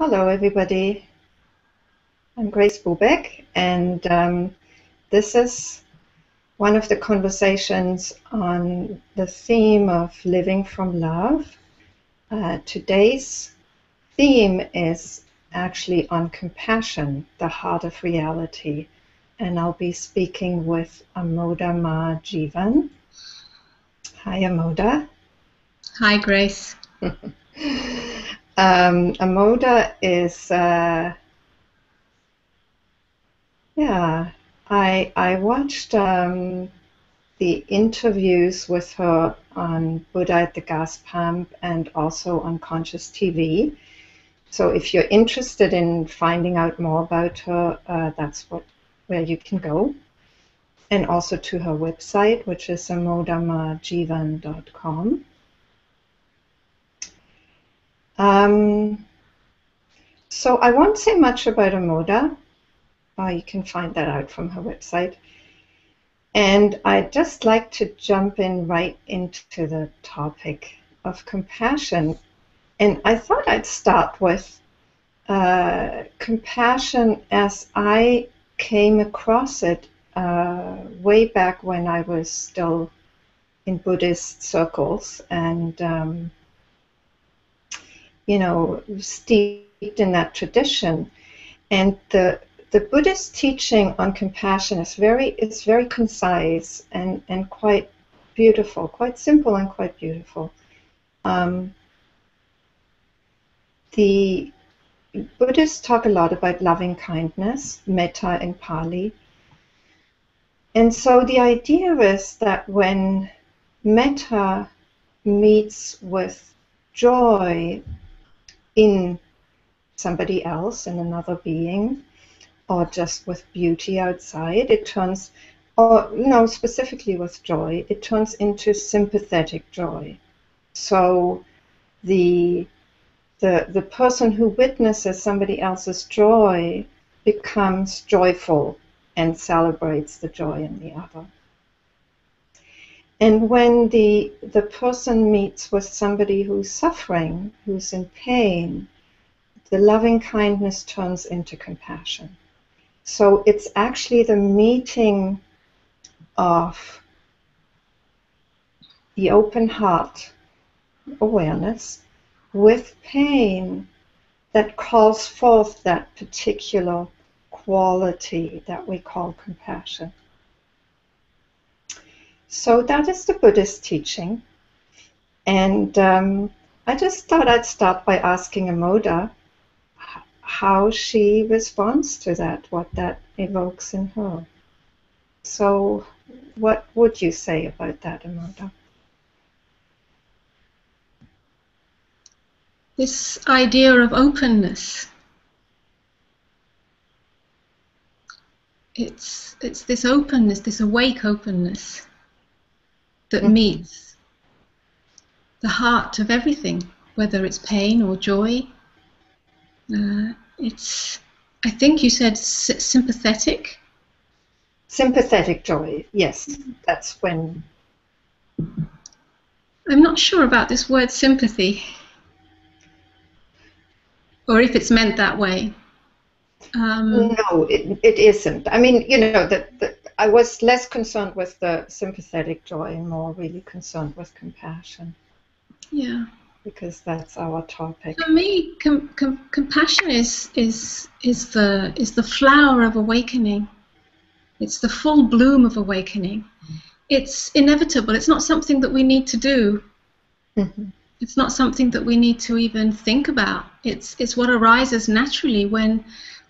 Hello, everybody. I'm Grace Bubeck, and this is one of the conversations on the theme of living from love. Today's theme is actually on compassion, the heart of reality, and I'll be speaking with Amoda Ma Jeevan. Hi, Amoda. Hi, Grace. Amoda is I watched the interviews with her on Buddha at the Gas Pump and also on Conscious TV. So if you're interested in finding out more about her, that's where you can go. And also to her website, which is amodamajeevan.com. So I won't say much about Amoda. You can find that out from her website. And I'd just like to jump in right into the topic of compassion. And I thought I'd start with compassion as I came across it way back when I was still in Buddhist circles and, steeped in that tradition. And the Buddhist teaching on compassion is very concise and quite beautiful, quite simple and quite beautiful. The Buddhists talk a lot about loving kindness, metta in Pali. And so the idea is that when metta meets with joy in somebody else, in another being, or just with beauty outside, it turns, or no, specifically with joy, it turns into sympathetic joy. So the person who witnesses somebody else's joy becomes joyful and celebrates the joy in the other. And when the person meets with somebody who's suffering, who's in pain, the loving kindness turns into compassion. So it's actually the meeting of the open heart awareness with pain that calls forth that particular quality that we call compassion. So that is the Buddhist teaching. And I just thought I'd start by asking Amoda how she responds to that, what that evokes in her. So what would you say about that, Amoda? This idea of openness. It's this openness, this awake openness that meets the heart of everything, whether it's pain or joy. I think you said sympathetic. Sympathetic joy, yes. That's when... I'm not sure about this word sympathy, or if it's meant that way. No, it isn't. I mean, I was less concerned with the sympathetic joy and more really concerned with compassion. Yeah. Because that's our topic. For me, compassion is the flower of awakening. It's the full bloom of awakening. It's inevitable. It's not something that we need to do. Mm-hmm. It's not something that we need to even think about. It's what arises naturally when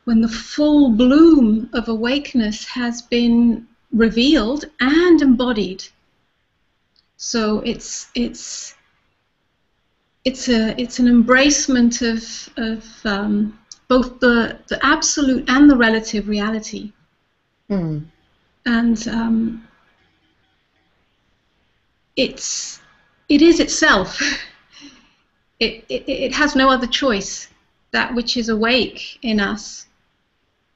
the full bloom of awakeness has been revealed and embodied. So it's an embracement of both the absolute and the relative reality. Mm. And it is itself. It has no other choice. That which is awake in us,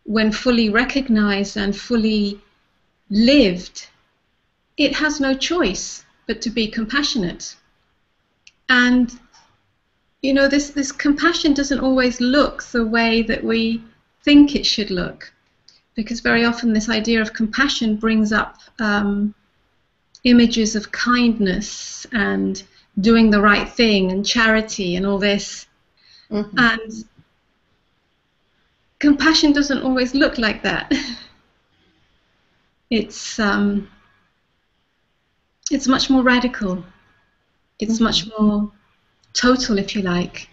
when fully recognized and fully lived, it has no choice but to be compassionate. And you know, this compassion doesn't always look the way that we think it should look, because very often this idea of compassion brings up images of kindness and doing the right thing and charity and all this. Mm-hmm. And compassion doesn't always look like that. It's much more radical. It's Mm-hmm. much more total, if you like.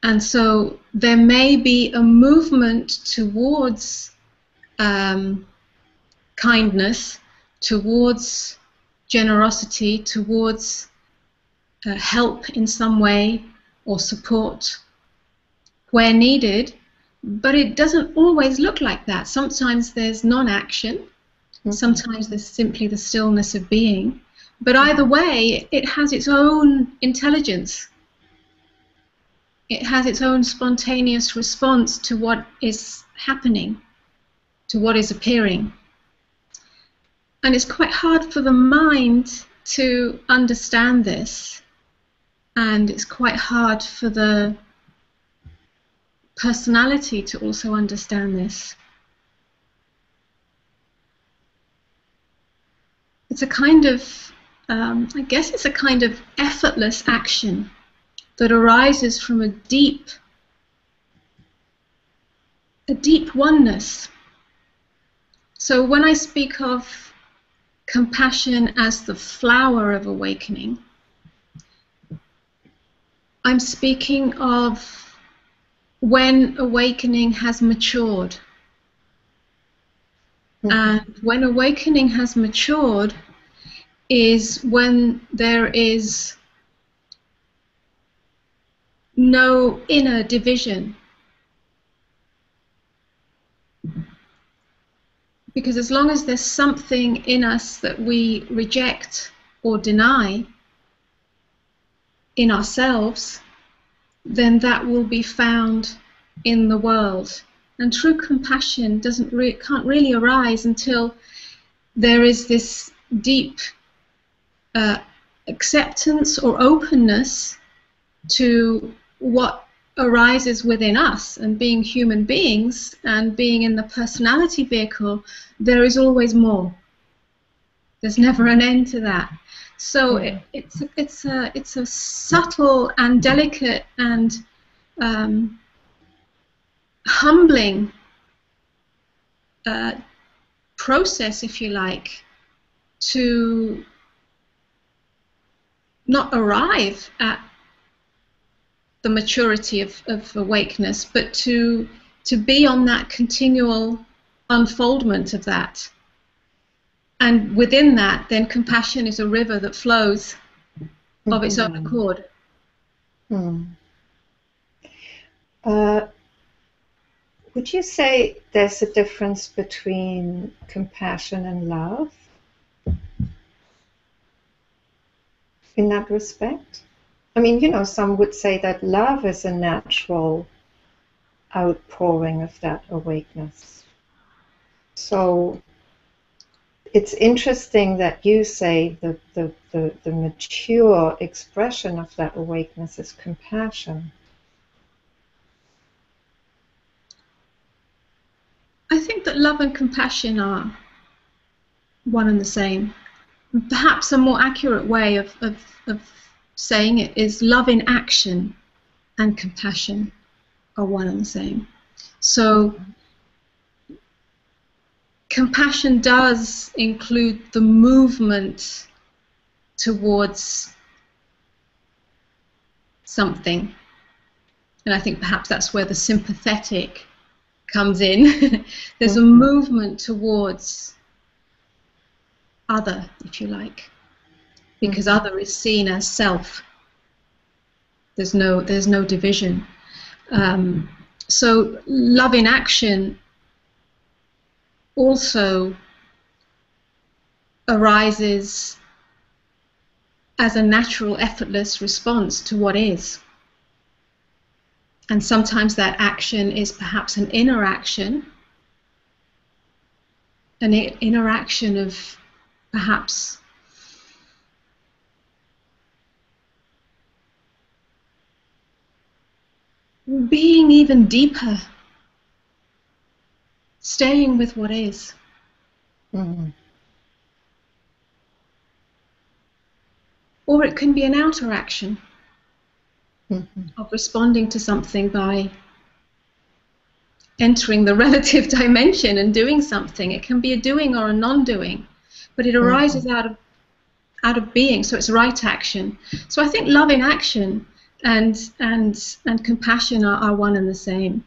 And so there may be a movement towards kindness, towards generosity, towards help in some way or support where needed, but it doesn't always look like that. Sometimes there's non-action, Mm-hmm. sometimes there's simply the stillness of being, but either way, it has its own intelligence. It has its own spontaneous response to what is happening, to what is appearing. And it's quite hard for the mind to understand this, and it's quite hard for the personality to also understand this. It's a kind of, I guess it's a kind of effortless action that arises from a deep oneness. So when I speak of compassion as the flower of awakening, I'm speaking of when awakening has matured. Mm-hmm. And when awakening has matured is when there is no inner division. Because as long as there's something in us that we reject or deny in ourselves, then that will be found in the world. And true compassion can't really arise until there is this deep acceptance or openness to what arises within us. And being human beings and being in the personality vehicle, there is always more. There's never an end to that. So it's a subtle and delicate and humbling process, if you like, to not arrive at the maturity of awakeness, but to be on that continual unfoldment of that. And within that, then compassion is a river that flows of its own accord. Would you say there's a difference between compassion and love in that respect? I mean, you know, some would say that love is a natural outpouring of that awakeness. So it's interesting that you say the mature expression of that awakeness is compassion. I think that love and compassion are one and the same. Perhaps a more accurate way of saying it is love in action and compassion are one and the same. So compassion does include the movement towards something. And I think perhaps that's where the sympathetic comes in. There's a movement towards other, if you like, because other is seen as self. There's no division. So love in action also arises as a natural, effortless response to what is. And sometimes that action is perhaps an interaction of perhaps being even deeper, staying with what is. Mm-hmm. Or it can be an outer action Mm-hmm. of responding to something by entering the relative dimension and doing something. It can be a doing or a non-doing, but it arises out of being, so it's right action. So I think love in action and compassion are one and the same.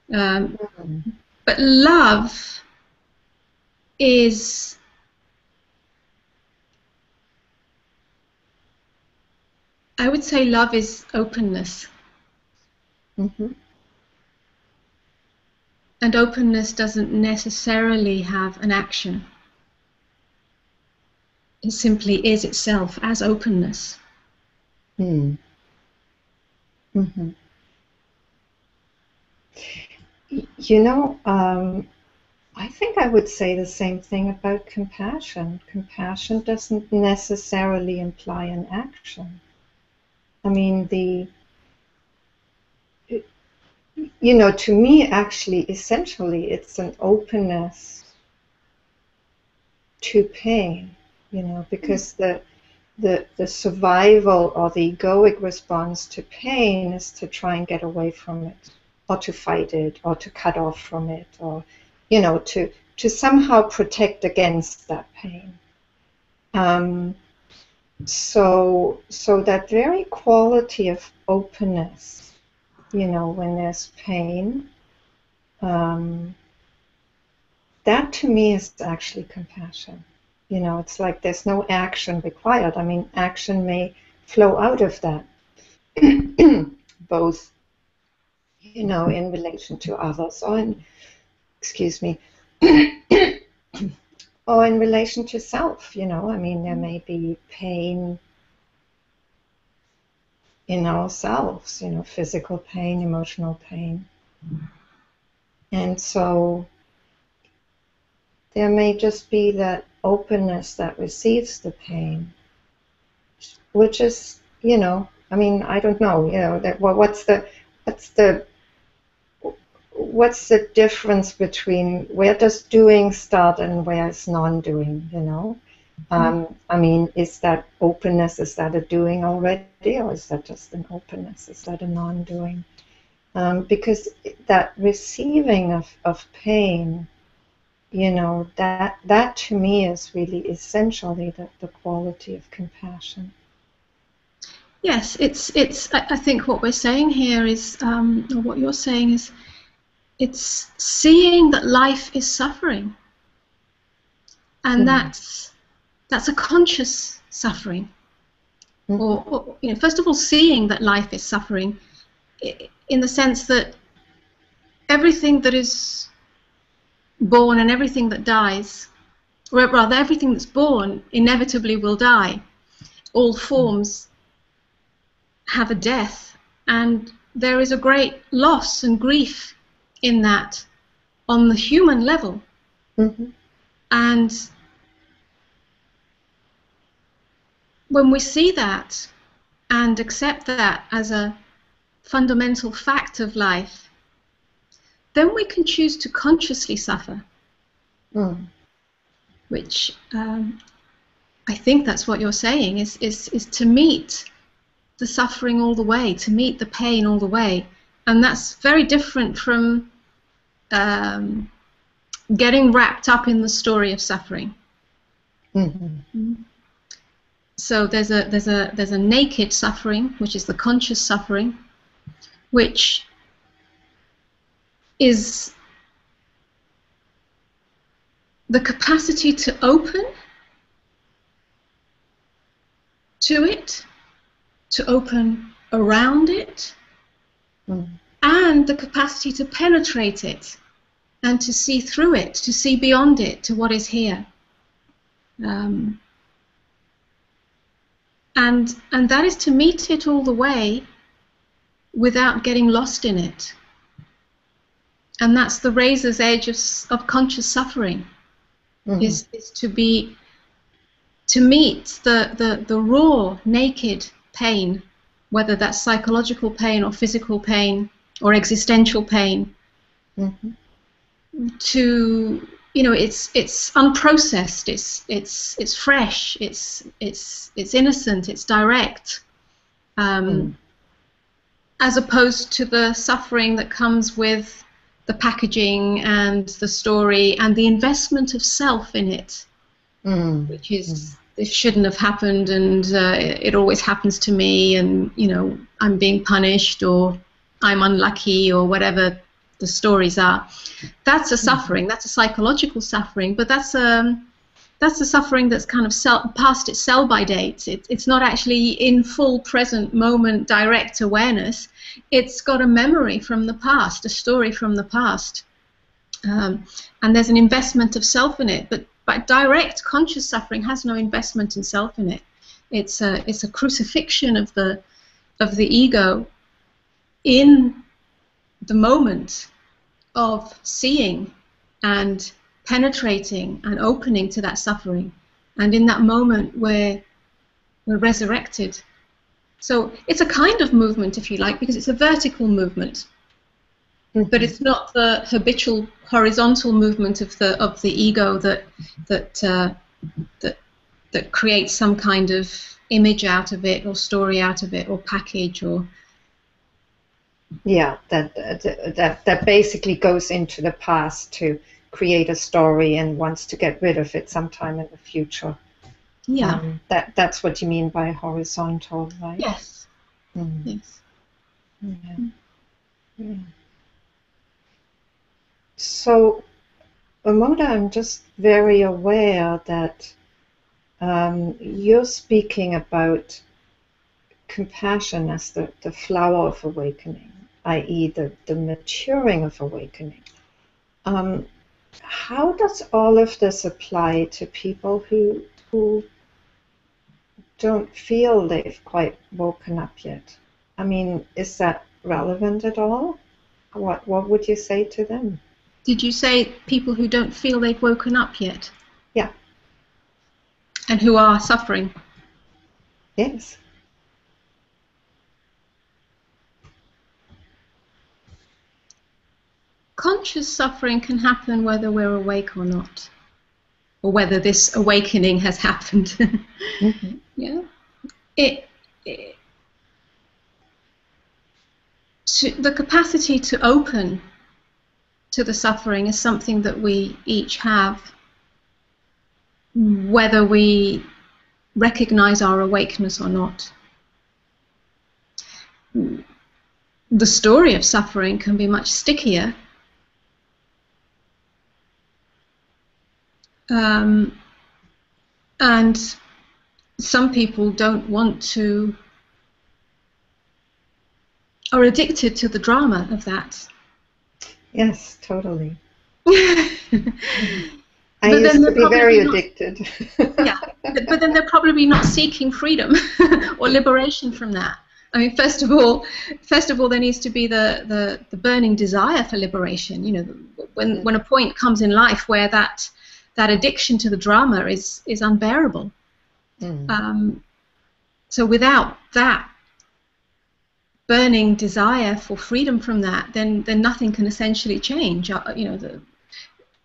But love is, I would say love is openness. Mm-hmm. And openness doesn't necessarily have an action. It simply is itself as openness. Mm-hmm. You know, I think I would say the same thing about compassion. Compassion doesn't necessarily imply an action. I mean, to me, actually, essentially, it's an openness to pain, because the survival or the egoic response to pain is to try and get away from it, or to fight it, or to cut off from it, or, to somehow protect against that pain. So that very quality of openness, when there's pain, that to me is actually compassion. It's like there's no action required. I mean, action may flow out of that, both, in relation to others or excuse me, or in relation to self, I mean, there may be pain in ourselves, physical pain, emotional pain. And so there may just be that openness that receives the pain, which is, I mean, I don't know, that what's the difference between where does doing start and where is non-doing, I mean, is that openness, is that a doing already, or is that just an openness? Is that a non-doing? Because that receiving of pain, that to me is really essentially the quality of compassion. Yes, I think what we're saying here is, or what you're saying is, it's seeing that life is suffering, and that's a conscious suffering. Or first of all, seeing that life is suffering, in the sense that everything that is born and everything that dies, or rather everything that's born inevitably will die. All forms have a death, and there is a great loss and grief in that on the human level. And when we see that and accept that as a fundamental fact of life, then we can choose to consciously suffer, which I think that's what you're saying, is to meet the suffering all the way, to meet the pain all the way. And that's very different from getting wrapped up in the story of suffering. So there's a naked suffering, which is the conscious suffering, which is the capacity to open to it, to open around it, and the capacity to penetrate it and to see through it, to see beyond it, to what is here. And that is to meet it all the way without getting lost in it. And that's the razor's edge of conscious suffering, is to meet the raw, naked pain whether that's psychological pain or physical pain or existential pain, Mm-hmm. to, you know, it's unprocessed, it's fresh, it's innocent, it's direct, as opposed to the suffering that comes with the packaging and the story and the investment of self in it, which is, this shouldn't have happened, and it always happens to me, and, you know, I'm being punished, or I'm unlucky, or whatever the stories are. That's a suffering. That's a psychological suffering, but that's a suffering that's kind of past its sell-by date. It's not actually in full present moment direct awareness. It's got a memory from the past, a story from the past, and there's an investment of self in it. But direct conscious suffering has no investment in self in it. It's a crucifixion of the ego in the moment of seeing and penetrating and opening to that suffering, and in that moment where we're resurrected. So it's a kind of movement, if you like, because it's a vertical movement, but it's not the habitual horizontal movement of the ego that creates some kind of image out of it, or story out of it, or package, or that basically goes into the past to create a story and wants to get rid of it sometime in the future. Yeah. That's what you mean by horizontal, right? Yes. Yes. Yeah. So, Amoda, I'm just very aware that you're speaking about compassion as the flower of awakening, i.e. the maturing of awakening. How does all of this apply to people who don't feel they've quite woken up yet? I mean, is that relevant at all? What would you say to them? Did you say people who don't feel they've woken up yet? Yeah. And who are suffering? Yes. Conscious suffering can happen whether we're awake or not, or whether this awakening has happened. Yeah. The capacity to open to the suffering is something that we each have, whether we recognize our awakeness or not. The story of suffering can be much stickier. And some people don't want to, are addicted to the drama of that. Yes, totally. I used to be very addicted. Yeah, but then they're probably not seeking freedom or liberation from that. I mean, first of all, there needs to be the burning desire for liberation. You know, when a point comes in life where that addiction to the drama is unbearable. So without that burning desire for freedom from that, then nothing can essentially change. You know,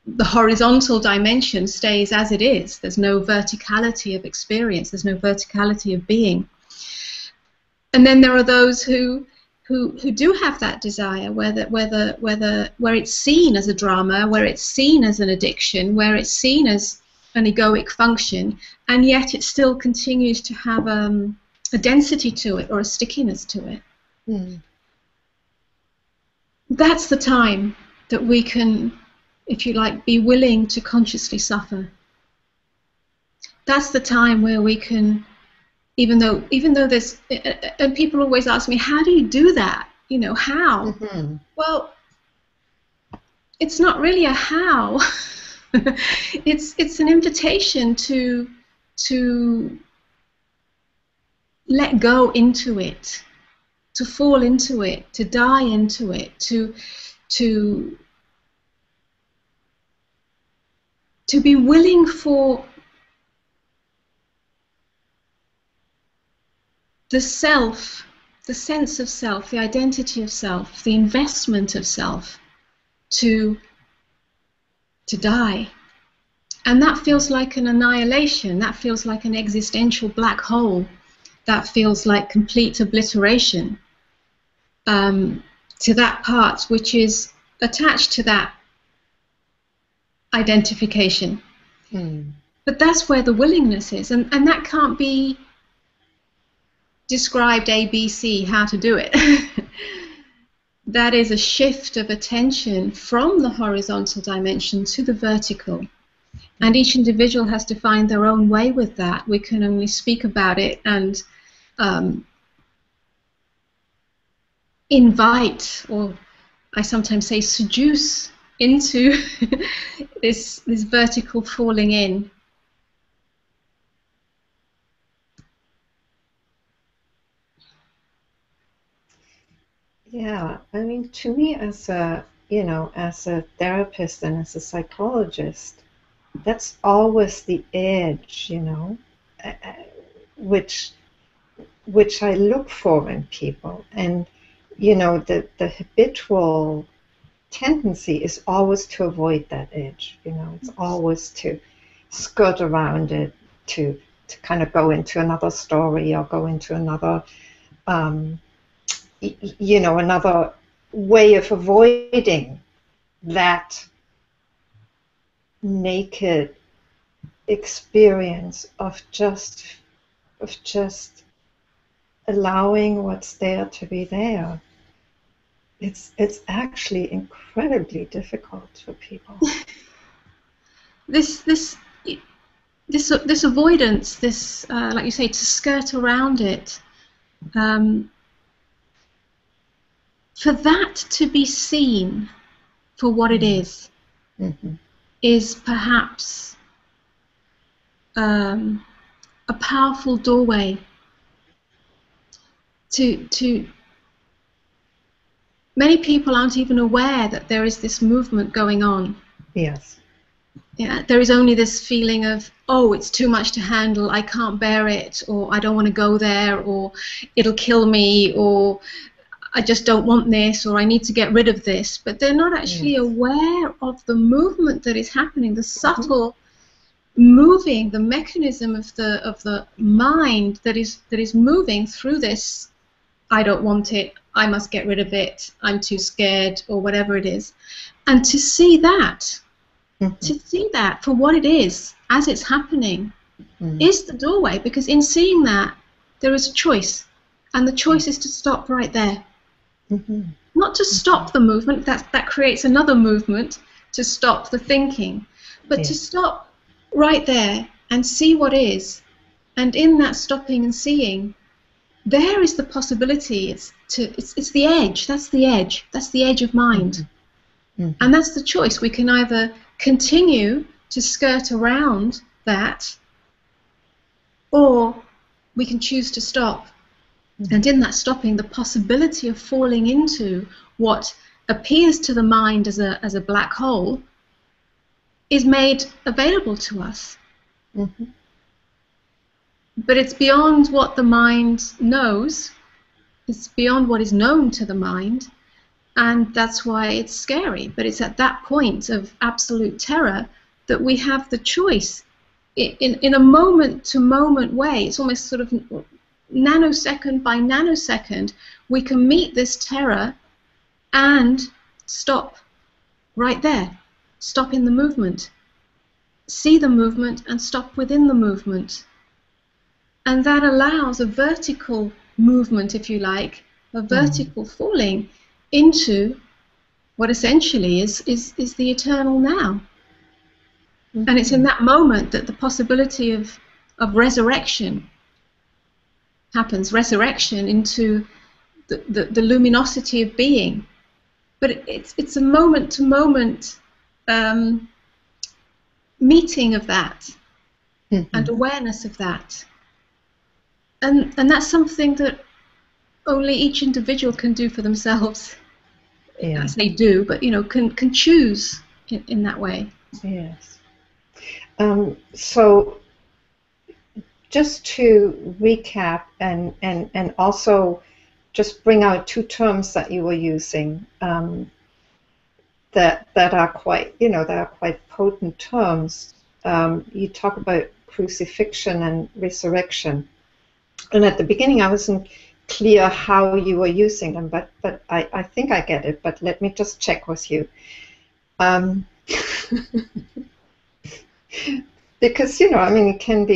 the horizontal dimension stays as it is. There's no verticality of experience. There's no verticality of being. And then there are those who do have that desire, where it's seen as a drama, where it's seen as an addiction, where it's seen as an egoic function, and yet it still continues to have a density to it, or a stickiness to it. That's the time that we can, if you like, be willing to consciously suffer. That's the time where we can, even though there's, and people always ask me, how do you do that? You know, how? Well, it's not really a how. It's an invitation to let go into it, to fall into it, to die into it, to be willing for the self the sense of self, the identity of self, the investment of self to die. And that feels like an annihilation. That feels like an existential black hole. That feels like complete obliteration to that part which is attached to that identification. But that's where the willingness is. And that can't be described A, B, C, how to do it. That is a shift of attention from the horizontal dimension to the vertical. And each individual has to find their own way with that. We can only speak about it and invite, or I sometimes say seduce, into this vertical falling in. Yeah, I mean, to me, as a therapist and as a psychologist, that's always the edge, which I look for in people. And the habitual tendency is always to avoid that edge. It's always to skirt around it, to kind of go into another story or go into another another way of avoiding that naked experience of just allowing what's there to be there. It's actually incredibly difficult for people. This avoidance, this like you say, to skirt around it. For that to be seen for what it is, is perhaps a powerful doorway to many people aren't even aware that there is this movement going on. Yes. Yeah, there is only this feeling of, oh, it's too much to handle, I can't bear it, or I don't want to go there, or it'll kill me, or I just don't want this, or I need to get rid of this. But they're not actually aware of the movement that is happening, the subtle moving, the mechanism of the mind that is moving through this. I don't want it, I must get rid of it, I'm too scared, or whatever it is. And to see that, for what it is, as it's happening, is the doorway, because in seeing that, there is a choice. And the choice is to stop right there. Not to stop the movement, that creates another movement, to stop the thinking, but to stop right there and see what is. And in that stopping and seeing, there is the possibility. It's the edge. That's the edge. That's the edge of mind. And that's the choice. We can either continue to skirt around that, or we can choose to stop. And in that stopping, the possibility of falling into what appears to the mind as a black hole is made available to us. But it's beyond what the mind knows. It's beyond what is known to the mind. And that's why it's scary. But it's at that point of absolute terror that we have the choice. In a moment-to-moment way, it's almost sort of nanosecond by nanosecond, we can meet this terror and stop right there. Stop in the movement. See the movement and stop within the movement. And that allows a vertical movement, if you like, a vertical falling into what essentially is the eternal now. And it's in that moment that the possibility of resurrection happens, resurrection into the luminosity of being. But it's a moment-to-moment meeting of that and awareness of that. And that's something that only each individual can do for themselves. Yeah. I say do, but can choose in that way. Yes. So just to recap and also just bring out two terms that you were using that are quite, that are quite potent terms. You talk about crucifixion and resurrection, and at the beginning I wasn't clear how you were using them, but I think I get it. But let me just check with you. Because it can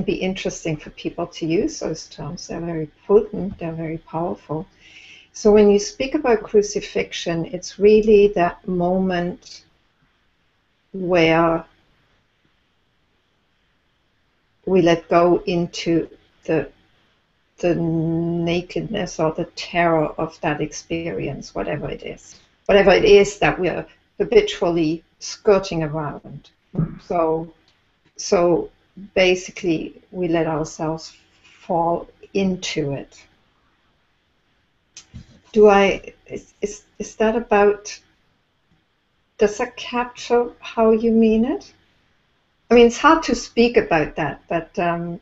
be interesting for people to use those terms. They're very potent, they're very powerful. So when you speak about crucifixion, it's really that moment where we let go into the nakedness or the terror of that experience, whatever it is that we're habitually skirting around. So basically we let ourselves fall into it. Is that about, does that capture how you mean it? I mean, it's hard to speak about that, but I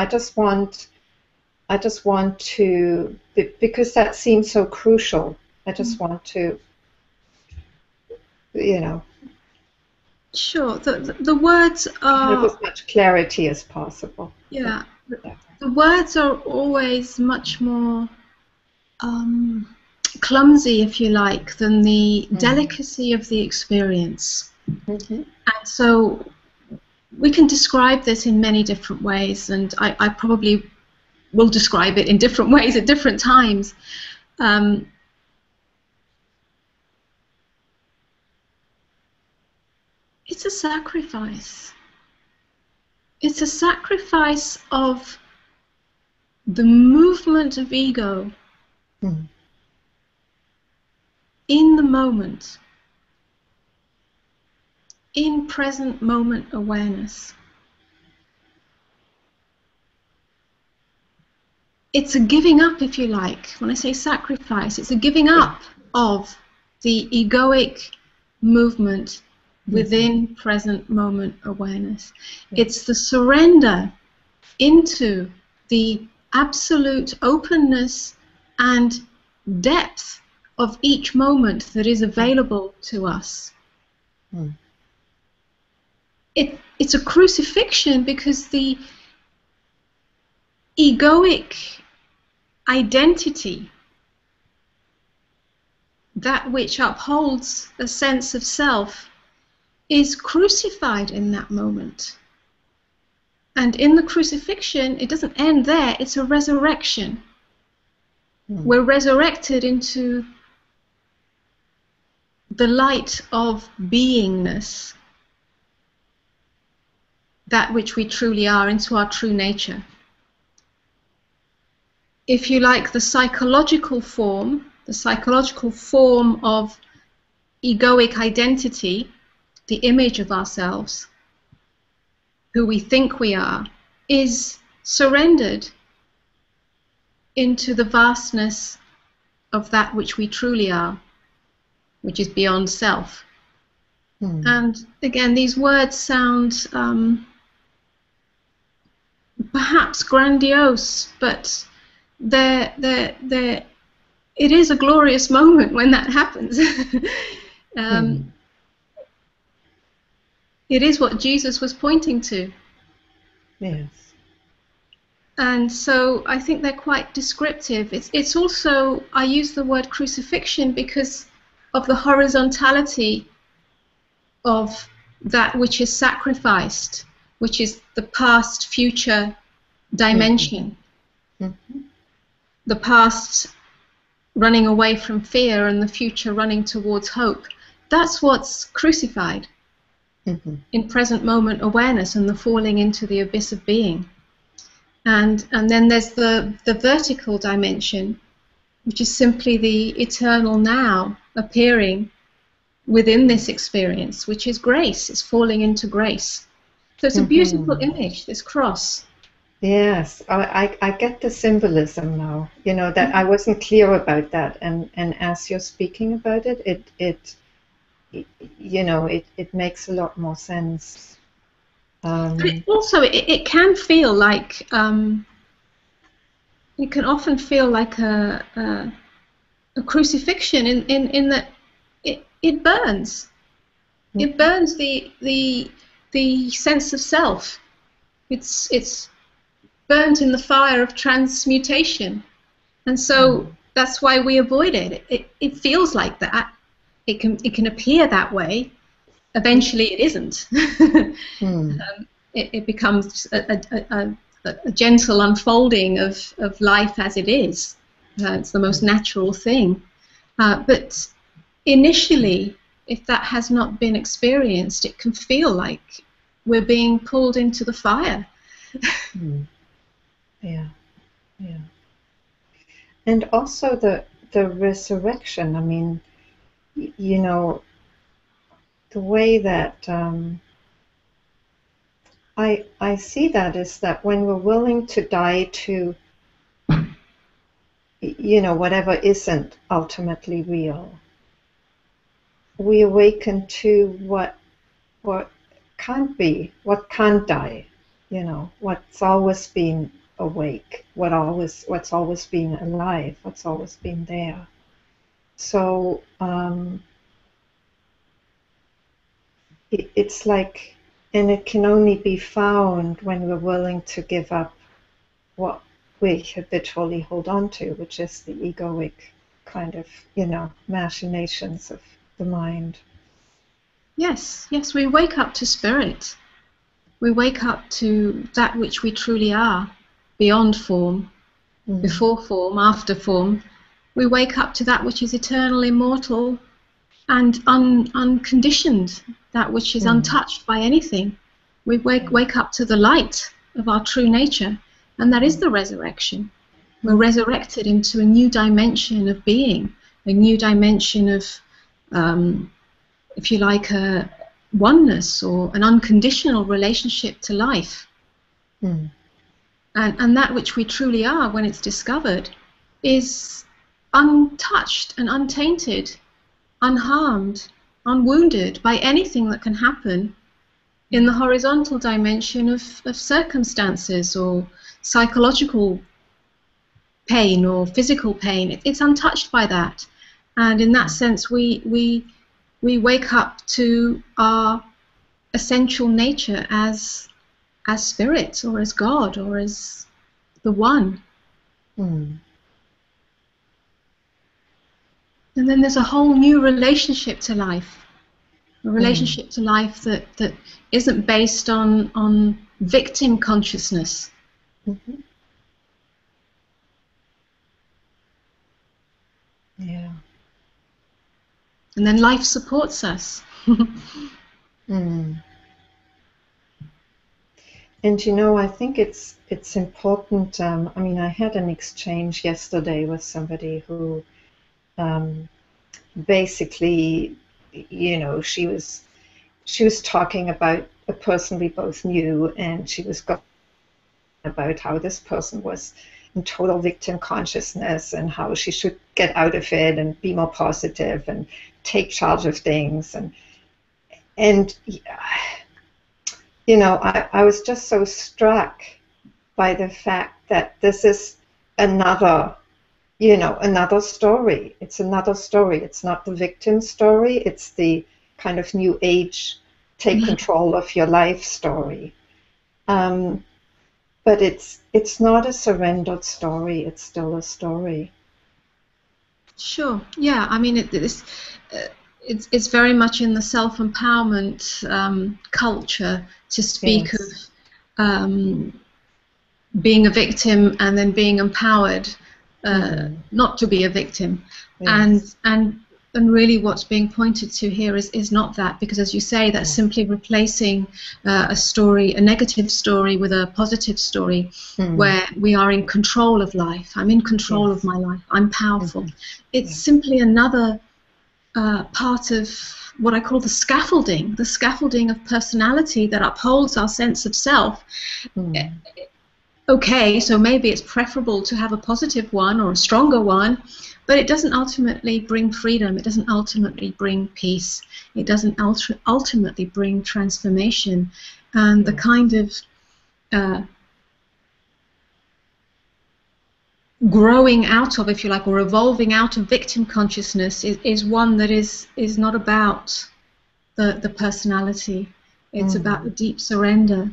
just want to, because that seems so crucial, I just want to, Sure. The words are have as much clarity as possible. Yeah. The words are always much more clumsy, if you like, than the delicacy of the experience. And so we can describe this in many different ways, and I probably will describe it in different ways at different times. It's a sacrifice. It's a sacrifice of the movement of ego in the moment, in present moment awareness. It's a giving up, if you like. When I say sacrifice, it's a giving up of the egoic movement within present moment awareness. It's the surrender into the absolute openness and depth of each moment that is available to us. It's a crucifixion because the egoic identity, that which upholds a sense of self, is crucified in that moment. And in the crucifixion, it doesn't end there, it's a resurrection. We're resurrected into the light of beingness, that which we truly are, into our true nature. If you like, the psychological form of egoic identity, the image of ourselves, who we think we are, is surrendered into the vastness of that which we truly are, which is beyond self. And again, these words sound perhaps grandiose, but it is a glorious moment when that happens. It is what Jesus was pointing to. Yes. And so I think they're quite descriptive. It's also, I use the word crucifixion because of the horizontality of that which is sacrificed, which is the past-future dimension. The past running away from fear and the future running towards hope. That's what's crucified in present moment awareness and the falling into the abyss of being. And then there's the vertical dimension, which is simply the eternal now appearing within this experience, which is grace. It's falling into grace. So it's a beautiful image, this cross. Yes, I get the symbolism now. That I wasn't clear about that, and as you're speaking about it makes a lot more sense. But Um, it can feel like it can often feel like a crucifixion in that it burns. It burns the sense of self. It's burnt in the fire of transmutation, and so that's why we avoid it. It feels like that. It can appear that way. Eventually, it isn't. It becomes a gentle unfolding of life as it is. It's the most natural thing. But initially, if that has not been experienced, it can feel like we're being pulled into the fire. yeah, yeah. And also the resurrection. I mean, you know, the way that I see that is that when we're willing to die to, whatever isn't ultimately real, we awaken to what can't be, what can't die, what's always been awake, what's always been alive, what's always been there. So it's like, and it can only be found when we're willing to give up what we habitually hold on to, which is the egoic kind of, machinations of the mind. Yes, we wake up to spirit. We wake up to that which we truly are, beyond form, before form, after form. We wake up to that which is eternal, immortal, and unconditioned, that which is untouched by anything. We wake up to the light of our true nature, and that is the resurrection. We're resurrected into a new dimension of being, a new dimension of, if you like, a oneness or an unconditional relationship to life. And that which we truly are, when it's discovered, is untouched and untainted, unharmed, unwounded by anything that can happen in the horizontal dimension of circumstances or psychological pain or physical pain. It's untouched by that. And in that sense, we wake up to our essential nature as spirit, or as God, or as the One. And then there's a whole new relationship to life, a relationship to life that isn't based on victim consciousness. Yeah. And then life supports us. And I think it's important. I mean, I had an exchange yesterday with somebody who basically, she was talking about a person we both knew, and she was about how this person was in total victim consciousness and how she should get out of it and be more positive and take charge of things. And I was just so struck by the fact that this is another story. It's another story. It's not the victim story. It's the kind of new age, take control of your life story. But it's not a surrendered story. It's still a story. Sure. Yeah. I mean, it's very much in the self-empowerment culture to speak of being a victim and then being empowered not to be a victim. And really what's being pointed to here is not that, because as you say, that's simply replacing a story, a negative story, with a positive story where we are in control of life. I'm in control of my life. I'm powerful. It's simply another part of what I call the scaffolding of personality that upholds our sense of self. Okay, so maybe it's preferable to have a positive one or a stronger one, but it doesn't ultimately bring freedom. It doesn't ultimately bring peace. It doesn't ultimately bring transformation. and the kind of growing out of, if you like, or evolving out of victim consciousness is one that is not about the personality. It's about the deep surrender.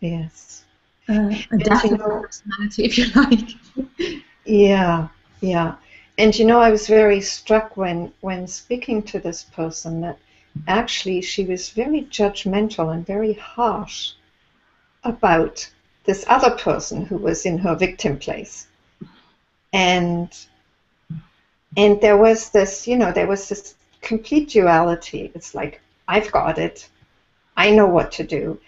Yes. A death of the personality, if you like. Yeah, yeah. And I was very struck when speaking to this person that actually she was very judgmental and very harsh about this other person who was in her victim place. And there was this, there was this complete duality. It's like, I've got it. I know what to do.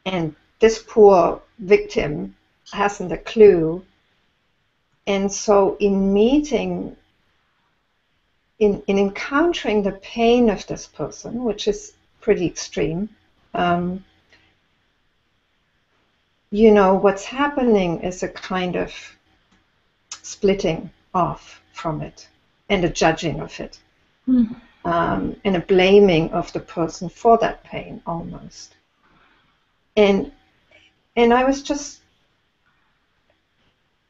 And this poor victim hasn't a clue. And so in encountering the pain of this person, which is pretty extreme, what's happening is a kind of splitting off from it and a judging of it, and a blaming of the person for that pain almost. And I was just,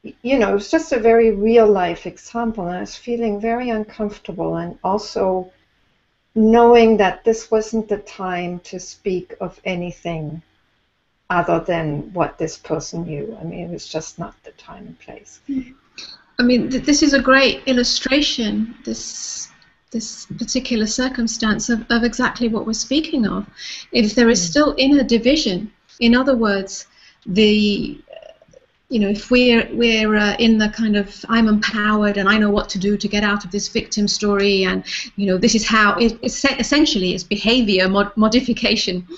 it was just a very real life example, and I was feeling very uncomfortable, and also knowing that this wasn't the time to speak of anything other than what this person knew. I mean, it was just not the time and place. I mean, this is a great illustration, this particular circumstance of exactly what we're speaking of. If there is still inner division, in other words, if we're in the kind of, I'm empowered and I know what to do to get out of this victim story, and this is how essentially it's behavior modification.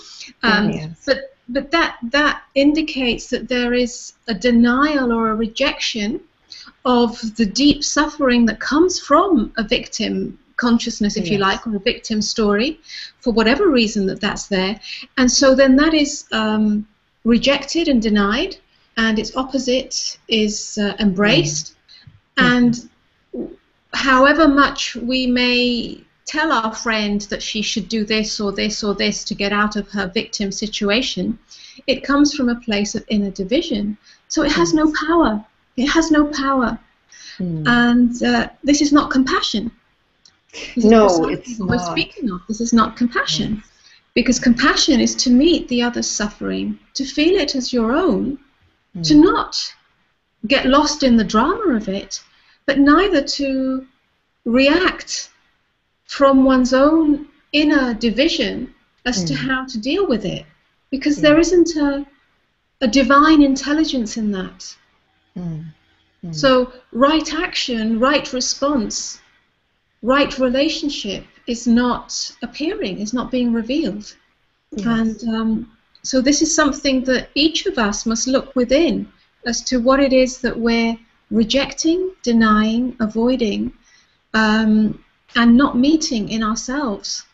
Yes. But that indicates that there is a denial or a rejection of the deep suffering that comes from a victim consciousness, if you like, or a victim story, for whatever reason that's there. And so then that is rejected and denied, and its opposite is embraced. And however much we may tell our friend that she should do this or this or this to get out of her victim situation, it comes from a place of inner division. So it has no power. It has no power. And this is not compassion. No, it's not. We're speaking of. This is not compassion. Because compassion is to meet the other's suffering, to feel it as your own, to not get lost in the drama of it, but neither to react from one's own inner division as to how to deal with it. Because there isn't a divine intelligence in that. So right action, right response, right relationship is not appearing, is not being revealed. And so this is something that each of us must look within as to what it is that we're rejecting, denying, avoiding, and not meeting in ourselves.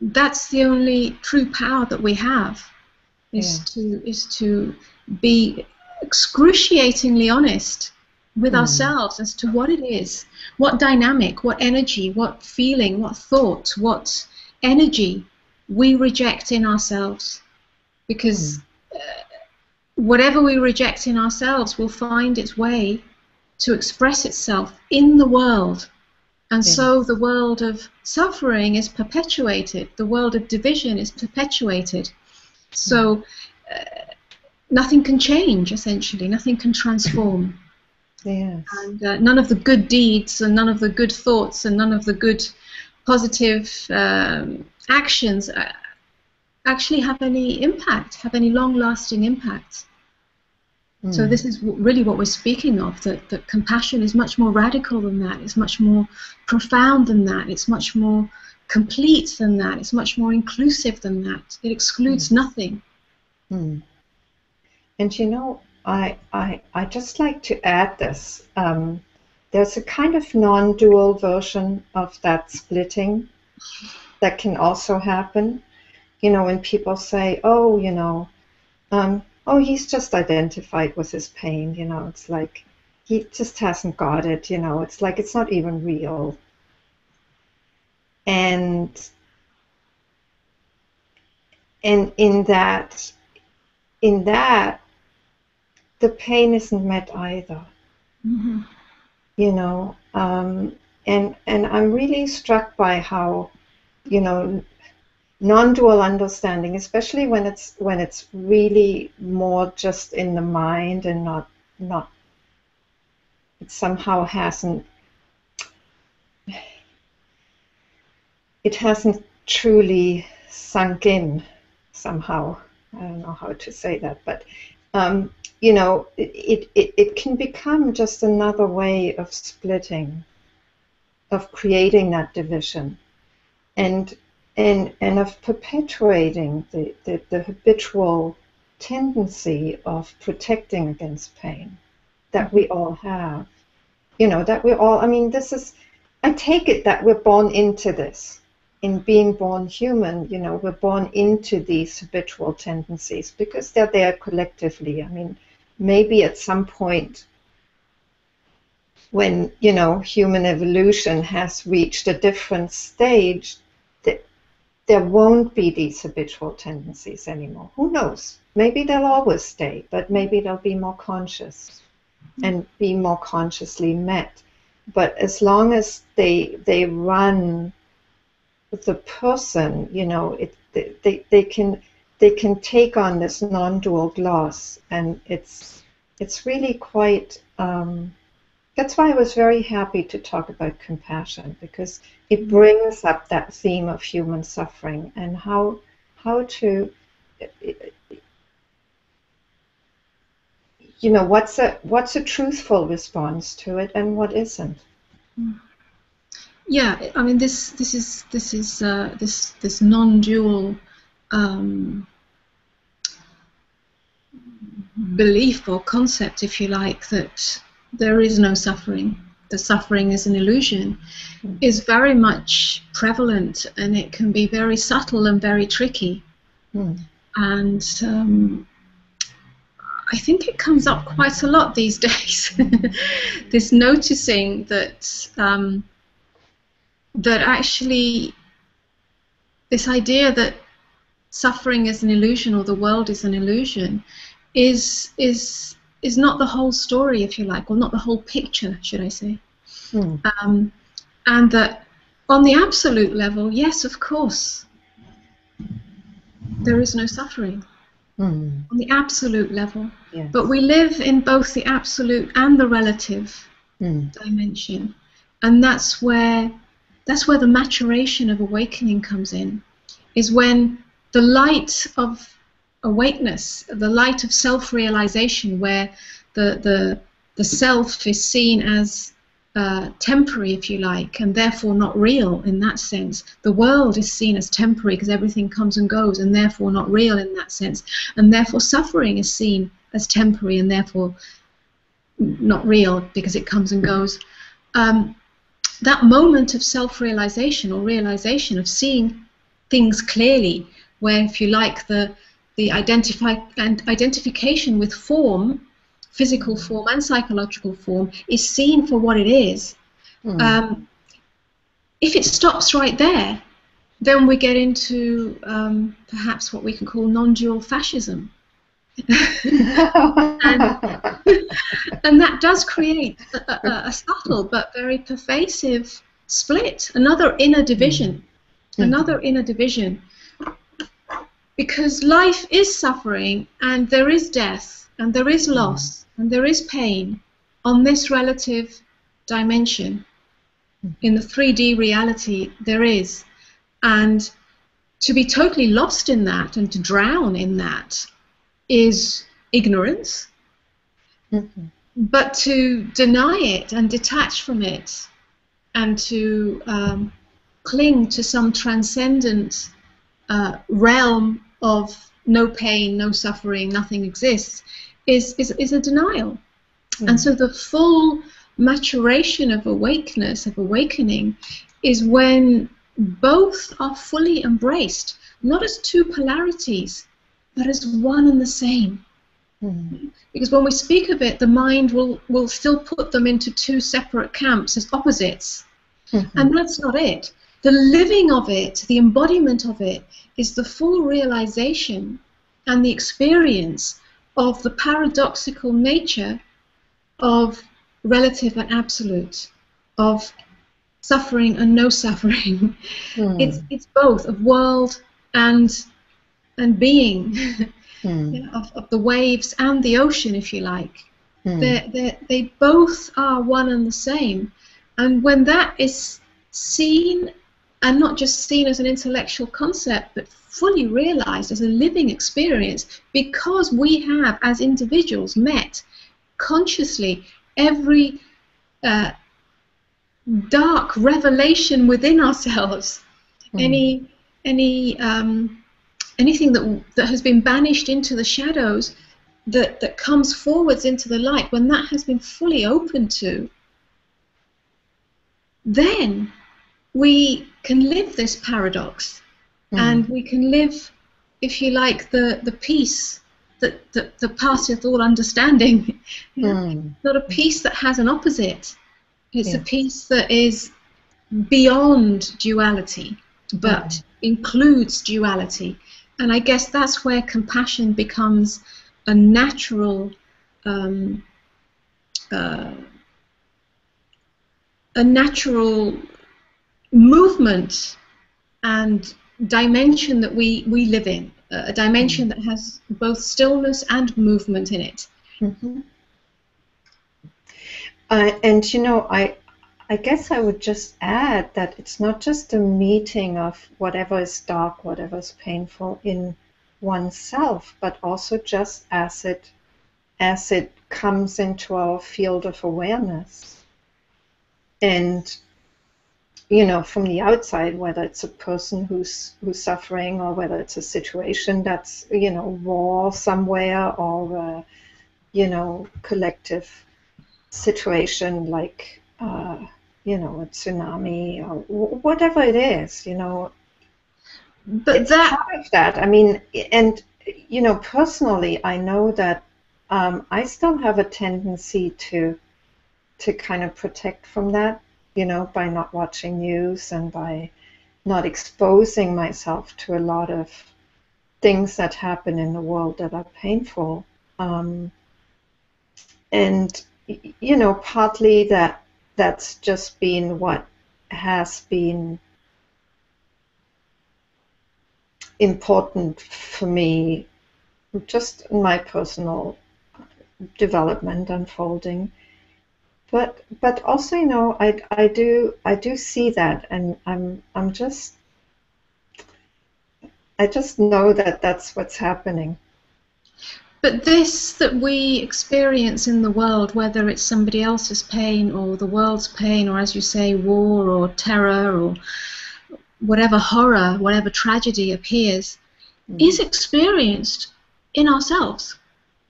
That's the only true power that we have, is to be excruciatingly honest with ourselves as to what it is, what dynamic, what energy, what feeling, what thought, what energy we reject in ourselves. Because whatever we reject in ourselves will find its way to express itself in the world. And so the world of suffering is perpetuated, the world of division is perpetuated. So nothing can change, essentially, nothing can transform. And none of the good deeds and none of the good thoughts and none of the good positive actions actually have any impact, have any long-lasting impact. So this is really what we're speaking of, that compassion is much more radical than that, it's much more profound than that, it's much more complete than that, it's much more inclusive than that. It excludes nothing. And I just like to add this. There's a kind of non-dual version of that splitting that can also happen. When people say, oh, he's just identified with his pain, it's like he just hasn't got it, it's like it's not even real. And and in that, the pain isn't met either. Mm-hmm. You know, and I'm really struck by how, you know, non-dual understanding, especially when it's really more just in the mind and not it somehow hasn't truly sunk in somehow. I don't know how to say that, but you know, it can become just another way of splitting, of creating that division, and and of perpetuating the habitual tendency of protecting against pain that we all have. You know, that we're all, I mean, this is, I take it that we're born into this. In being born human, you know, we're born into these habitual tendencies because they're there collectively. I mean, maybe at some point when, you know, human evolution has reached a different stage, that there won't be these habitual tendencies anymore. Who knows? Maybe they'll always stay, but maybe they'll be more conscious and be more consciously met. But as long as they run the person, you know, they can take on this non-dual gloss, and it's really quite. That's why I was very happy to talk about compassion, because it brings up that theme of human suffering and how to, you know, what's a truthful response to it and what isn't. Yeah, I mean this non-dual belief or concept, if you like, that there is no suffering, the suffering is an illusion, is very much prevalent, and it can be very subtle and very tricky. And I think it comes up quite a lot these days. This noticing that that actually this idea that suffering is an illusion or the world is an illusion is not the whole story, if you like, or not the whole picture, should I say. And that on the absolute level, yes, of course, there is no suffering. On the absolute level. Yes. But we live in both the absolute and the relative dimension. And that's where the maturation of awakening comes in, is when the light of awakeness, the light of self-realization, where the self is seen as temporary, if you like, and therefore not real in that sense. The world is seen as temporary because everything comes and goes, and therefore not real in that sense. And therefore suffering is seen as temporary and therefore not real because it comes and goes. That moment of self-realization or realization of seeing things clearly, where, if you like, the identification with form, physical form and psychological form, is seen for what it is. If it stops right there, then we get into perhaps what we can call non-dual fascism. and that does create a subtle but very pervasive split, another inner division, because life is suffering, and there is death, and there is loss, and there is pain on this relative dimension. In the 3D reality, there is. And to be totally lost in that and to drown in that is ignorance. But to deny it and detach from it and to cling to some transcendent realm of no pain, no suffering, nothing exists, is a denial. And so the full maturation of awakeness, of awakening, is when both are fully embraced, not as two polarities, but as one and the same. Because when we speak of it, the mind will still put them into two separate camps as opposites. And that's not it. the living of it, the embodiment of it, is the full realization and the experience of the paradoxical nature of relative and absolute, of suffering and no suffering. It's both of world and being, of the waves and the ocean, if you like. They both are one and the same. And when that is seen, and not just seen as an intellectual concept, but fully realized as a living experience, because we have, as individuals, met consciously every dark revelation within ourselves, anything that has been banished into the shadows, that comes forwards into the light, when that has been fully opened to, then we can live this paradox, and we can live, if you like, the peace that passeth all understanding. Not a peace that has an opposite. It's a peace that is beyond duality, but includes duality. And I guess that's where compassion becomes a natural movement and dimension that we live in, a dimension that has both stillness and movement in it. And you know, I guess I would just add that it's not just a meeting of whatever is dark, whatever is painful in oneself, but also just as it comes into our field of awareness. And you know, from the outside, whether it's a person who's suffering, or whether it's a situation that's, you know, war somewhere, or you know, collective situation like you know, a tsunami, or whatever it is, you know. But it's part of that. I mean, and you know, personally, I know that I still have a tendency to kind of protect from that, you know, by not watching news and by not exposing myself to a lot of things that happen in the world that are painful. And, you know, partly that's just been what has been important for me, just in my personal development, unfolding. But also, you know, I do see that, and I just know that that's what's happening. But this that we experience in the world, whether it's somebody else's pain or the world's pain, or as you say, war or terror or whatever horror, whatever tragedy appears, is experienced in ourselves.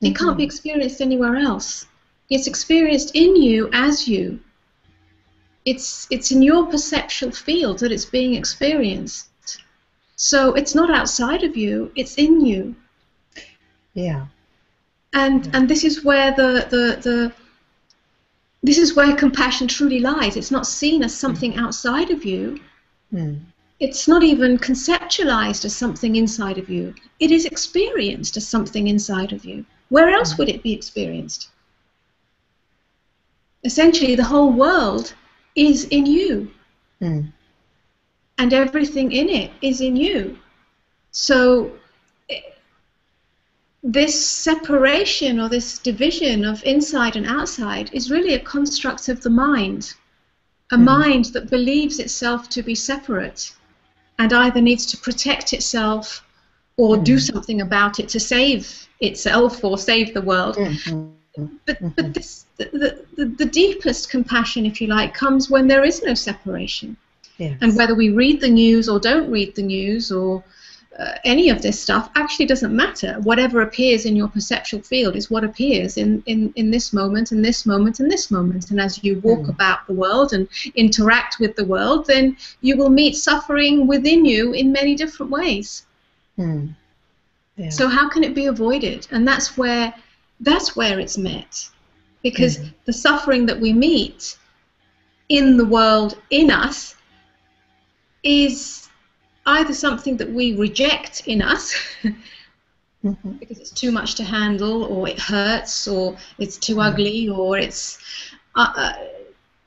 It can't be experienced anywhere else. It's experienced in you as you. It's in your perceptual field that it's being experienced. So it's not outside of you, it's in you. Yeah. And this is where this is where compassion truly lies. It's not seen as something outside of you. It's not even conceptualized as something inside of you. It is experienced as something inside of you. Where else would it be experienced? Essentially, the whole world is in you. And everything in it is in you. So this separation or this division of inside and outside is really a construct of the mind. A mind that believes itself to be separate and either needs to protect itself or do something about it to save itself or save the world. But this, the deepest compassion, if you like, comes when there is no separation. And whether we read the news or don't read the news or any of this stuff actually doesn't matter. Whatever appears in your perceptual field is what appears in this moment, and this moment, and this moment. And as you walk about the world and interact with the world, then you will meet suffering within you in many different ways. So how can it be avoided? And that's where it's met. Because the suffering that we meet in the world, in us, is either something that we reject in us because it's too much to handle, or it hurts, or it's too ugly, or it's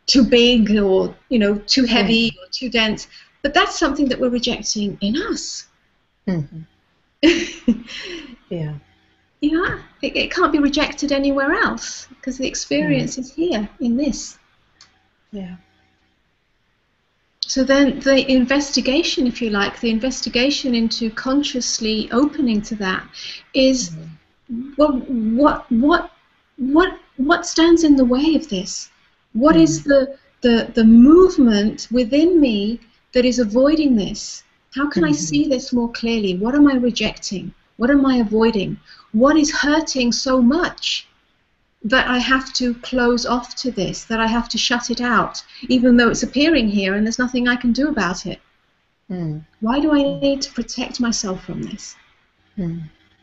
too big, or too heavy, or too dense. But that's something that we're rejecting in us. Yeah. Yeah, it can't be rejected anywhere else because the experience is here in this. Yeah. So then the investigation, if you like, the investigation into consciously opening to that is, well, what stands in the way of this? What is the movement within me that is avoiding this? How can I see this more clearly? What am I rejecting? What am I avoiding? What is hurting so much that I have to close off to this, that I have to shut it out, even though it's appearing here and there's nothing I can do about it? Why do I need to protect myself from this?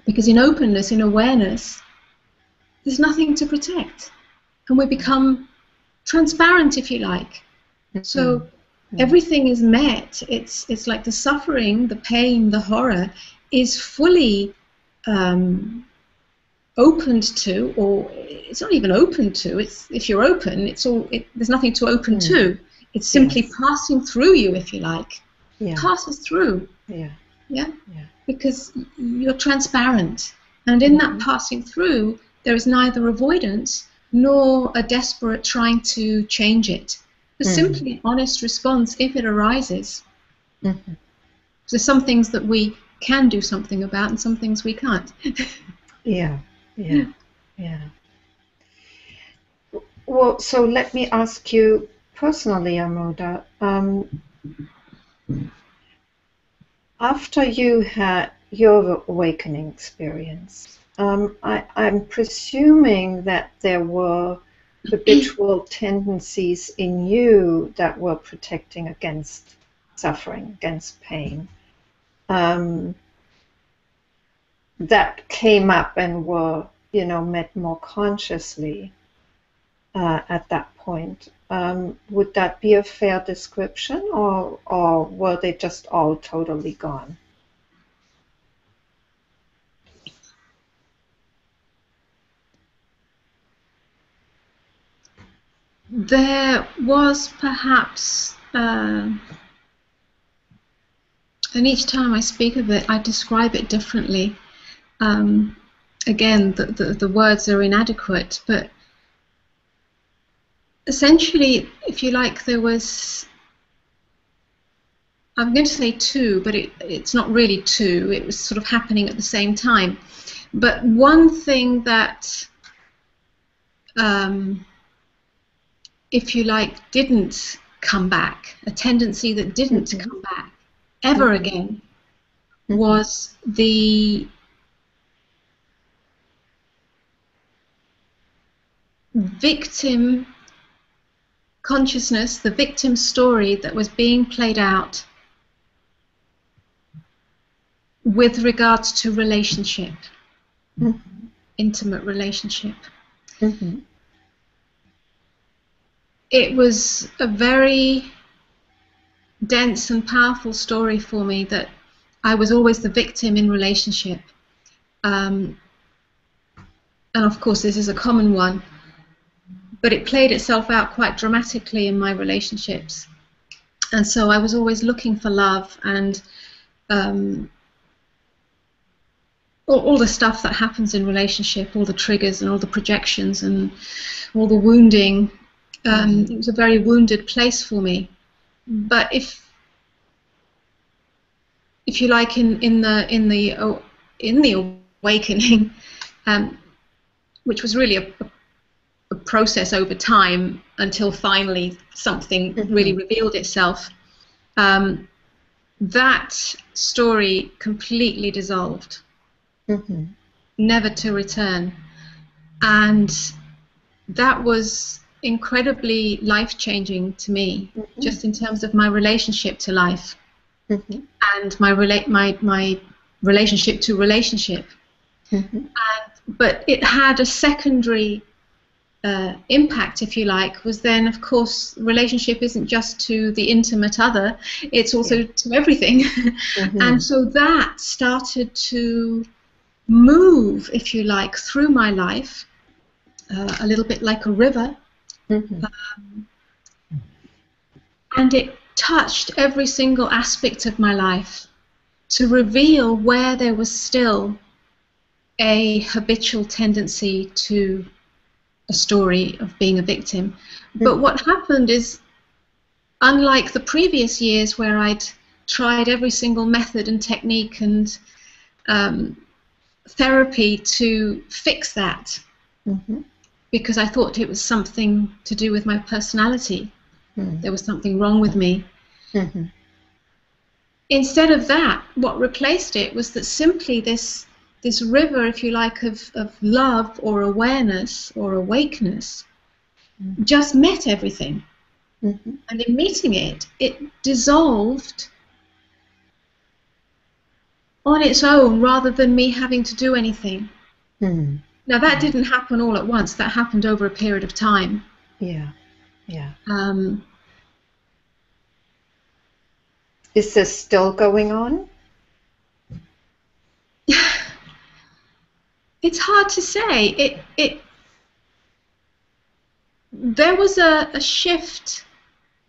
Because in openness, in awareness, there's nothing to protect. And we become transparent, if you like. So everything is met. It's like the suffering, the pain, the horror is fully opened to, or it's not even open to. It's, if you're open, there's nothing to open to. It's simply passing through you, if you like. Passes through. Yeah. Because you're transparent, and in that passing through, there is neither avoidance nor a desperate trying to change it. It's simply an honest response if it arises. There's some things that we can do something about, and some things we can't. Yeah. Well, so let me ask you personally, Amoda. After you had your awakening experience, I'm presuming that there were habitual tendencies in you that were protecting against suffering, against pain, that came up and were, met more consciously at that point. Would that be a fair description, or were they just all totally gone? There was perhaps, and each time I speak of it, I describe it differently. Again, the words are inadequate, but essentially, if you like, there was, I'm going to say two, but it's not really two. It was sort of happening at the same time. But one thing that, if you like, didn't come back, a tendency that didn't come back ever again, was the victim consciousness, the victim story that was being played out with regards to relationship, intimate relationship. It was a very dense and powerful story for me that I was always the victim in relationship. And of course this is a common one, but it played itself out quite dramatically in my relationships. And so I was always looking for love, and all the stuff that happens in relationship, all the triggers and all the projections and all the wounding. It was a very wounded place for me. But if you like, in the awakening, which was really a process over time until finally something really revealed itself, that story completely dissolved, never to return. And that was incredibly life-changing to me, just in terms of my relationship to life, and my relationship to relationship. But it had a secondary impact, if you like, was then, of course, relationship isn't just to the intimate other, it's also to everything. And so that started to move, if you like, through my life, a little bit like a river. And it touched every single aspect of my life to reveal where there was still a habitual tendency to a story of being a victim. But what happened is, unlike the previous years where I'd tried every single method and technique and therapy to fix that, because I thought it was something to do with my personality, there was something wrong with me. Instead of that, what replaced it was that simply this river, if you like, of love or awareness or awakeness just met everything. And in meeting it, it dissolved on its own rather than me having to do anything. Now, that didn't happen all at once. That happened over a period of time. Is this still going on? It's hard to say. There was a shift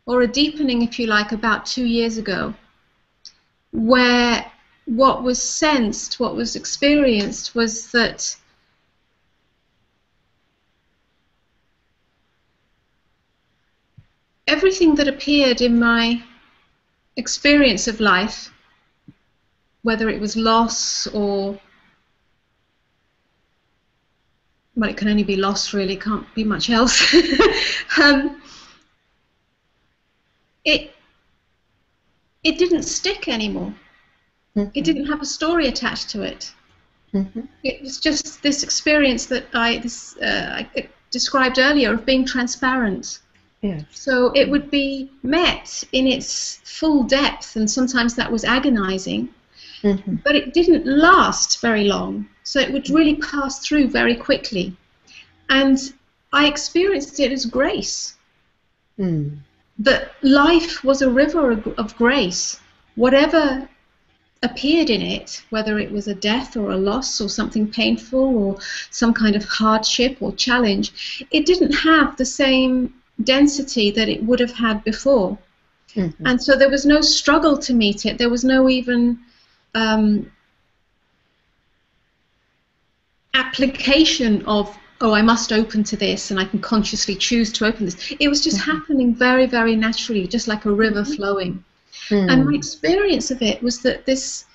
or a deepening, if you like, about 2 years ago, where what was sensed, what was experienced, was that everything that appeared in my experience of life, whether it was loss or, well, it can only be loss, really, can't be much else. It didn't stick anymore. It didn't have a story attached to it. It was just this experience that I described earlier of being transparent. So it would be met in its full depth, and sometimes that was agonizing, but it didn't last very long. So it would really pass through very quickly. And I experienced it as grace. That life was a river of grace. Whatever appeared in it, whether it was a death or a loss or something painful or some kind of hardship or challenge, it didn't have the same density that it would have had before. And so there was no struggle to meet it. There was no even application of, oh, I must open to this and I can consciously choose to open this. It was just happening very, very naturally, just like a river flowing. And my experience of it was that this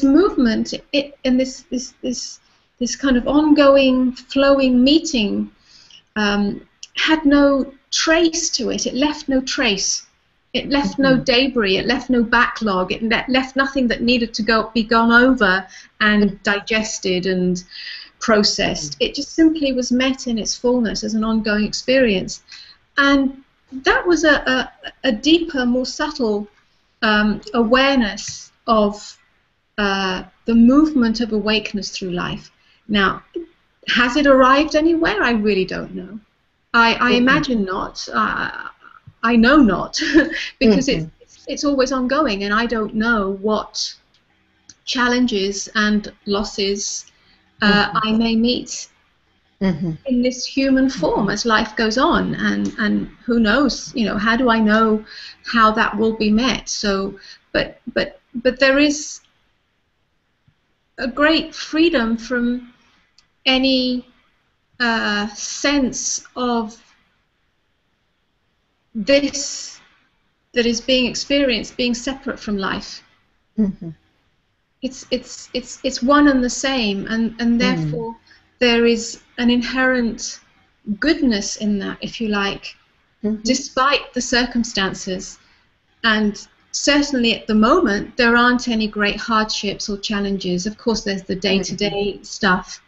movement, and this kind of ongoing, flowing meeting had no trace to it. It left no trace. It left no debris. It left no backlog. It left nothing that needed to be gone over and digested and processed. It just simply was met in its fullness as an ongoing experience. And that was a deeper, more subtle awareness of the movement of awakeness through life. Now, has it arrived anywhere? I really don't know. I imagine not. I know not, because it's always ongoing, and I don't know what challenges and losses I may meet in this human form as life goes on, and who knows, how do I know how that will be met? So, but there is a great freedom from any sense of this that is being experienced being separate from life. It's one and the same, and therefore there is an inherent goodness in that, if you like, despite the circumstances. And certainly at the moment there aren't any great hardships or challenges. Of course there's the day-to-day stuff,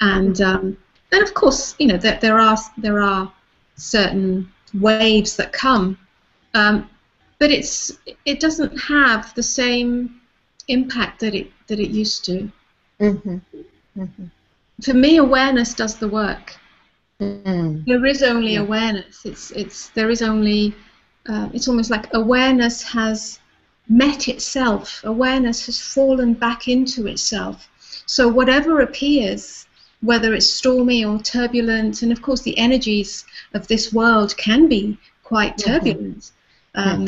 and of course there are certain waves that come, but it doesn't have the same impact that it used to. For me, awareness does the work. Mm. There is only Yeah. awareness. There is only. It's almost like awareness has met itself. Awareness has fallen back into itself. So whatever appears, whether it's stormy or turbulent, and of course the energies of this world can be quite Mm-hmm. turbulent. Um,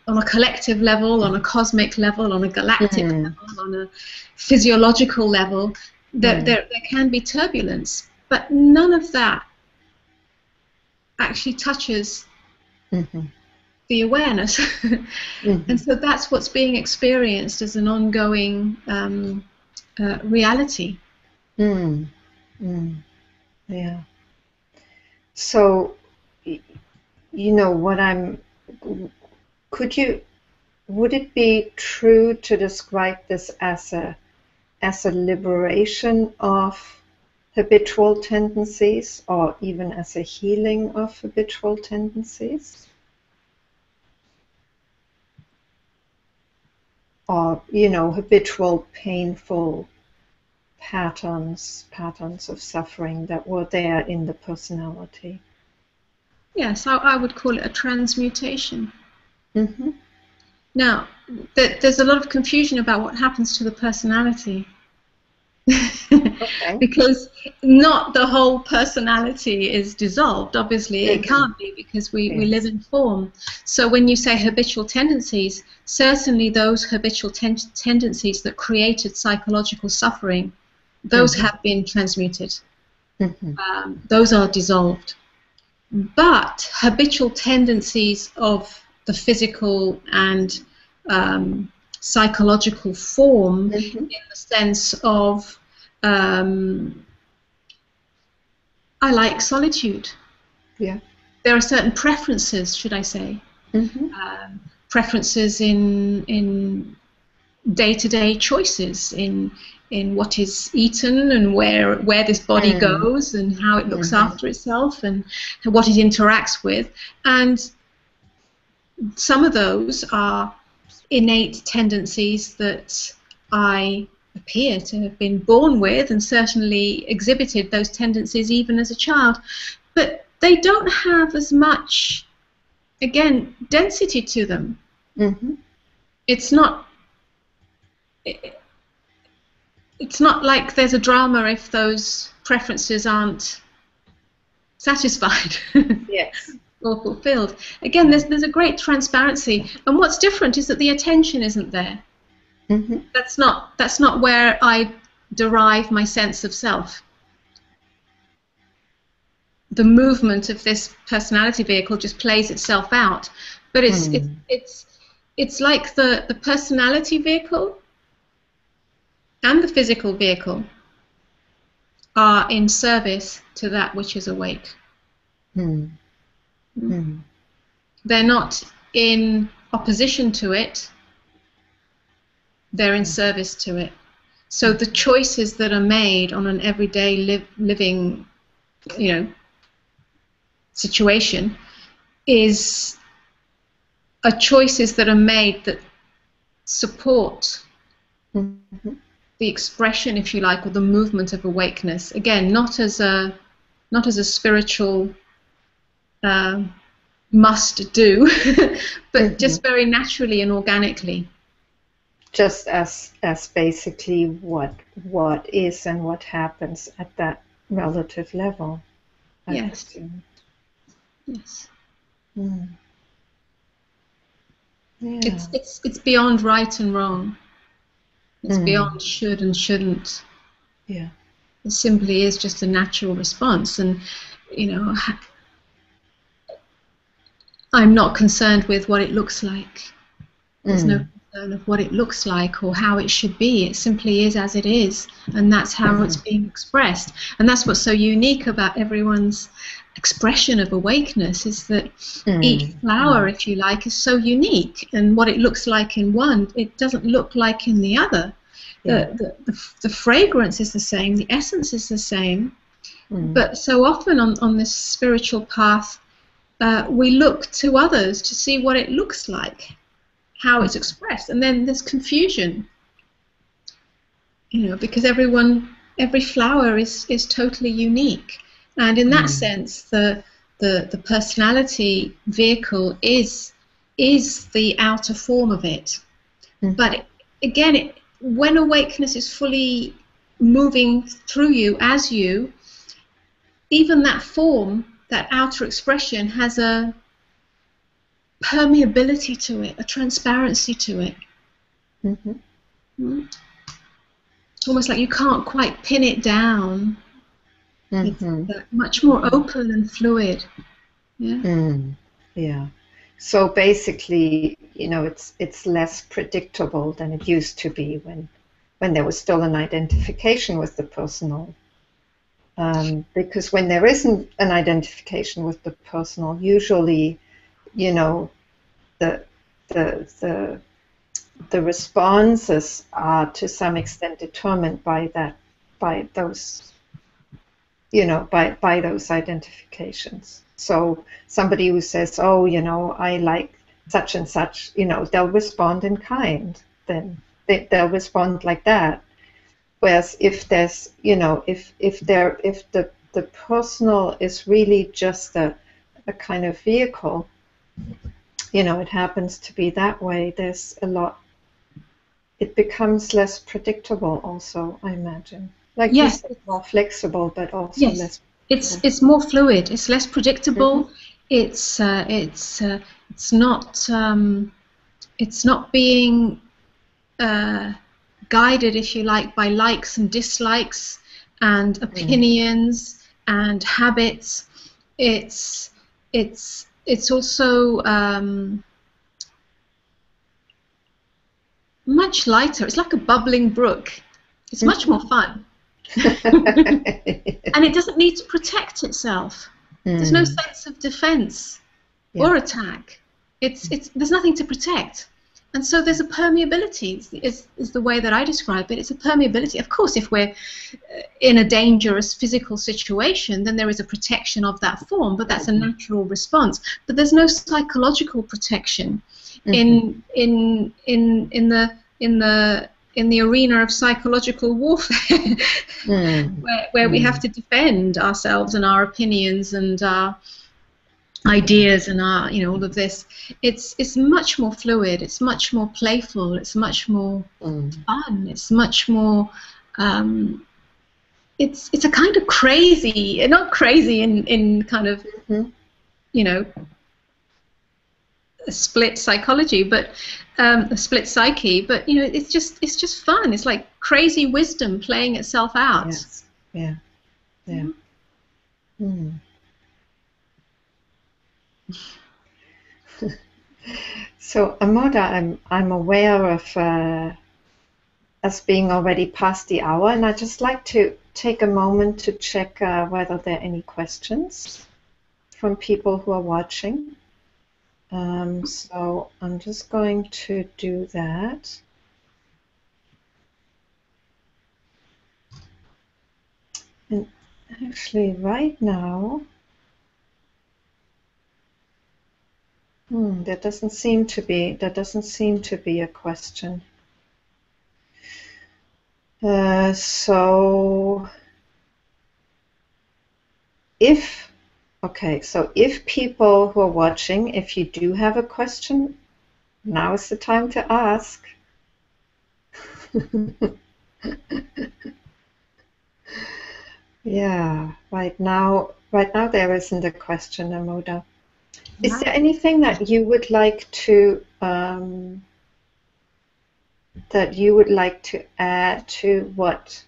on a collective level, on a cosmic level, on a galactic Mm. level, on a physiological level, Mm. there can be turbulence, but none of that actually touches Mm-hmm. the awareness. Mm-hmm. And so that's what's being experienced as an ongoing reality. Mm. Mm. Yeah. So, you know, could you, would it be true to describe this as a liberation of habitual tendencies, or even as a healing of habitual tendencies? Or, you know, habitual painful patterns of suffering that were there in the personality. Yes, I would call it a transmutation. Mm-hmm. Now, there's a lot of confusion about what happens to the personality. Okay. Because not the whole personality is dissolved. Obviously, it Mm-hmm. can't be, because we live Yes. in form. So when you say habitual tendencies, certainly those habitual tendencies that created psychological suffering, those Mm-hmm. have been transmuted. Mm-hmm. Those are dissolved. But habitual tendencies of the physical and psychological form, Mm-hmm. in the sense of um, I like solitude. Yeah. There are certain preferences, should I say, Mm-hmm. preferences in day-to-day choices, in what is eaten, and where this body Mm. goes, and how it looks Mm-hmm. after itself, and what it interacts with. And some of those are innate tendencies that I appear to have been born with, and certainly exhibited those tendencies even as a child. But they don't have as much, again, density to them. Mm-hmm. It's not. It's not like there's a drama if those preferences aren't satisfied Yes. or fulfilled. Again, Yeah. there's a great transparency, and what's different is that the attention isn't there. Mm-hmm. That's not where I derive my sense of self. The movement of this personality vehicle just plays itself out, but Mm. it's like the personality vehicle and the physical vehicle are in service to that which is awake. Mm. Mm. They're not in opposition to it, they're in service to it. So the choices that are made on an everyday living, you know, situation is choices that are made that support Mm-hmm. the expression, if you like, or the movement of awakeness. Again, not as a spiritual must do, but Mm-hmm. just very naturally and organically. Just as basically what is and what happens at that relative level, I Yes, presume. yes. Mm. Yeah. It's beyond right and wrong. It's Mm. beyond should and shouldn't. Yeah. It simply is just a natural response, and you know, I'm not concerned with what it looks like. There's no Mm. concern of what it looks like or how it should be. It simply is as it is, and that's how it's Mm-hmm. being expressed. And that's what's so unique about everyone's expression of awakeness, is that each Mm. flower, Mm. if you like, is so unique, and what it looks like in one, it doesn't look like in the other. Yeah. The fragrance is the same, the essence is the same, Mm. but so often on this spiritual path, we look to others to see what it looks like, how it's expressed, and then there's confusion, because everyone every flower is totally unique, and in that Mm. sense, the personality vehicle is the outer form of it. Mhm. But again, when awakeness is fully moving through you as you, even that form, that outer expression, has a permeability to it, a transparency to it. Mhm. Mm. Almost like you can't quite pin it down. It's Mhm. much more open and fluid. Yeah. Mm. Yeah. So basically, it's less predictable than it used to be when there was still an identification with the personal. Because when there isn't an identification with the personal, usually, you know, the the the the responses are to some extent determined by those by those identifications. So somebody who says, oh, I like such and such, they'll respond in kind. Then they'll respond like that. Whereas if there's, if the personal is really just a kind of vehicle, it happens to be that way. There's a lot. It becomes less predictable, also, I imagine. Like you Yes. said, more flexible, but also Yes. less It's predictable. it's more fluid. It's less Mm-hmm. predictable. It's not being guided, if you like, by likes and dislikes and Mm. opinions and habits. It's also much lighter. It's like a bubbling brook. It's much more fun. And it doesn't need to protect itself. There's no Mm. sense of defense Yeah. or attack. There's nothing to protect. And so there's a permeability, is the way that I describe it. It's a permeability. Of course, if we're in a dangerous physical situation, then there is a protection of that form, but that's a natural response. But there's no psychological protection Mm-hmm. in the arena of psychological warfare, Mm. where we have Mm. to defend ourselves and our opinions and our ideas and our, all of this. It's much more fluid. It's much more playful. It's much more Mm. fun. It's much more. Um, it's a kind of crazy, not crazy in kind of, Mm-hmm. you know a split psychology, but a split psyche. But it's just fun. It's like crazy wisdom playing itself out. Yes. Yeah. Yeah. Mm. So, Amoda, I'm aware of us being already past the hour, and I'd just like to take a moment to check whether there are any questions from people who are watching. So I'm just going to do that. And actually, right now, there doesn't seem to be a question. So if people who are watching, if you do have a question, now is the time to ask. Yeah, right now there isn't a question, Amoda. Is there anything that you would like to add to what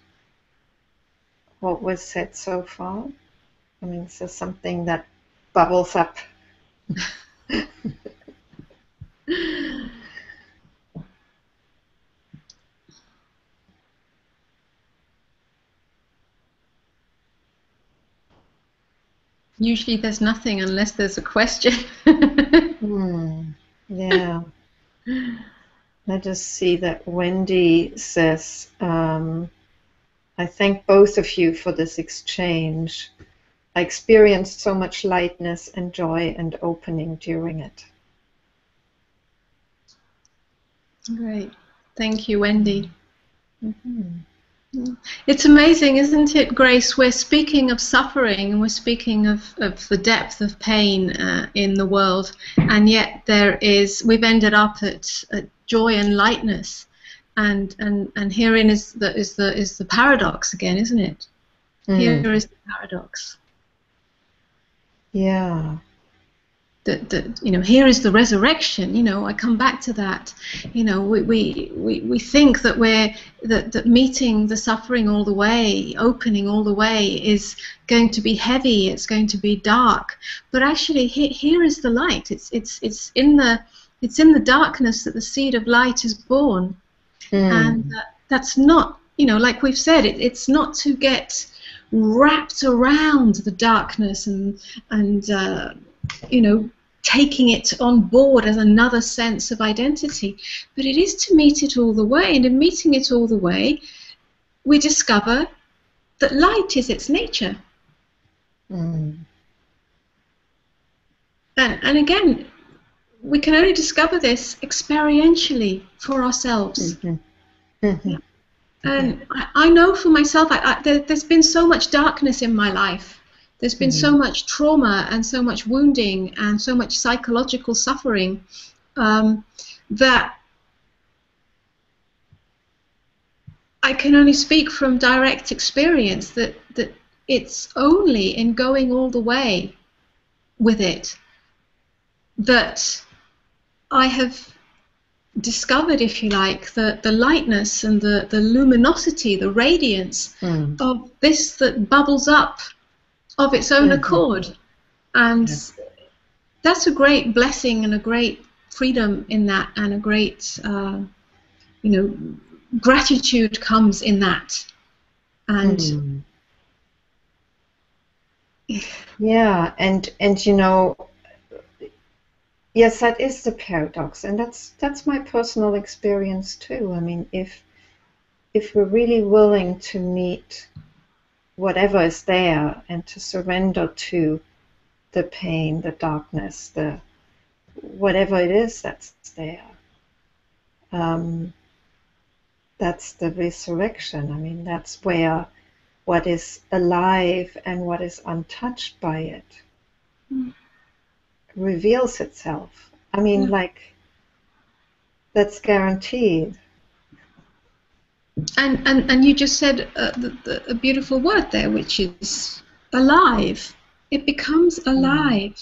was said so far? I mean, is there something that bubbles up? Usually there's nothing unless there's a question. Yeah. I just see that Wendy says, I thank both of you for this exchange. I experienced so much lightness and joy and opening during it. Great. Thank you, Wendy. Mhm. It's amazing, isn't it, Grace? We're speaking of suffering and we're speaking of the depth of pain in the world, and yet we've ended up at joy and lightness, and herein is the paradox again, isn't it? Here is the paradox. Yeah. That here is the resurrection. I come back to that. We think that that meeting the suffering all the way, opening all the way, is going to be heavy. It's going to be dark. But actually, here is the light. It's in the darkness that the seed of light is born, and that's not like we've said. It's not to get wrapped around the darkness and taking it on board as another sense of identity, but it is to meet it all the way, and in meeting it all the way, we discover that light is its nature. And again, we can only discover this experientially for ourselves. And I know for myself, there's been so much darkness in my life. There's been so much trauma and so much wounding and so much psychological suffering that I can only speak from direct experience that it's only in going all the way with it that I have discovered, if you like, the lightness and the luminosity, the radiance of this that bubbles up of its own accord. And that's a great blessing and a great freedom in that, and a great gratitude comes in that. And yeah, and yes, that is the paradox, and that's my personal experience too. I mean, if we're really willing to meet whatever is there and to surrender to the pain, the darkness, the whatever it is that's there, that's the resurrection. I mean, that's where what is alive and what is untouched by it reveals itself. I mean, like, that's guaranteed. And you just said a beautiful word there, which is alive. It becomes alive.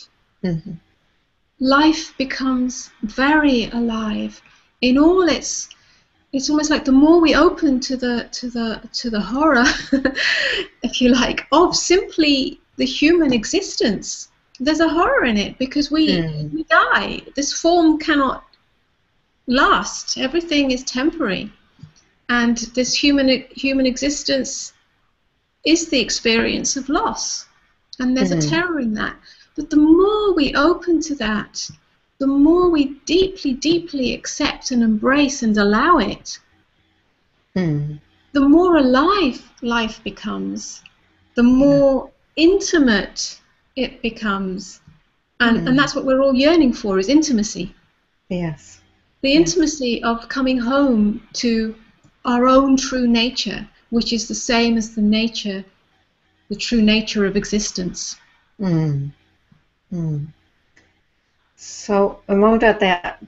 Life becomes very alive in all its. It's almost like the more we open to the horror, if you like, of simply the human existence. There's a horror in it because we die. This form cannot last. Everything is temporary. And this human existence is the experience of loss. And there's a terror in that. But the more we open to that, the more we deeply, deeply accept and embrace and allow it, the more alive life becomes, the more intimate it becomes. And that's what we're all yearning for, is intimacy. Yes. The intimacy of coming home to our own true nature, which is the same as the true nature of existence. So, Amoda,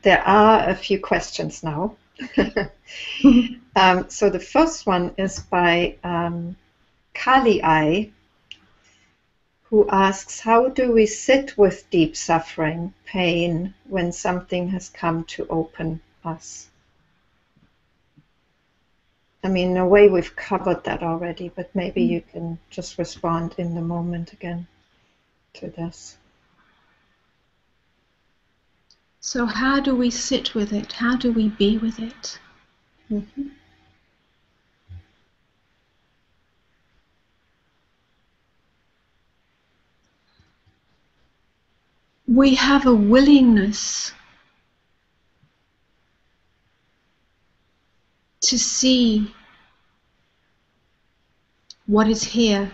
there are a few questions now. So the first one is by Kali Ai, who asks, how do we sit with deep suffering, pain, when something has come to open us? I mean, in a way we've covered that already, but maybe you can just respond in the moment again to this. So how do we sit with it? How do we be with it? We have a willingness to see what is here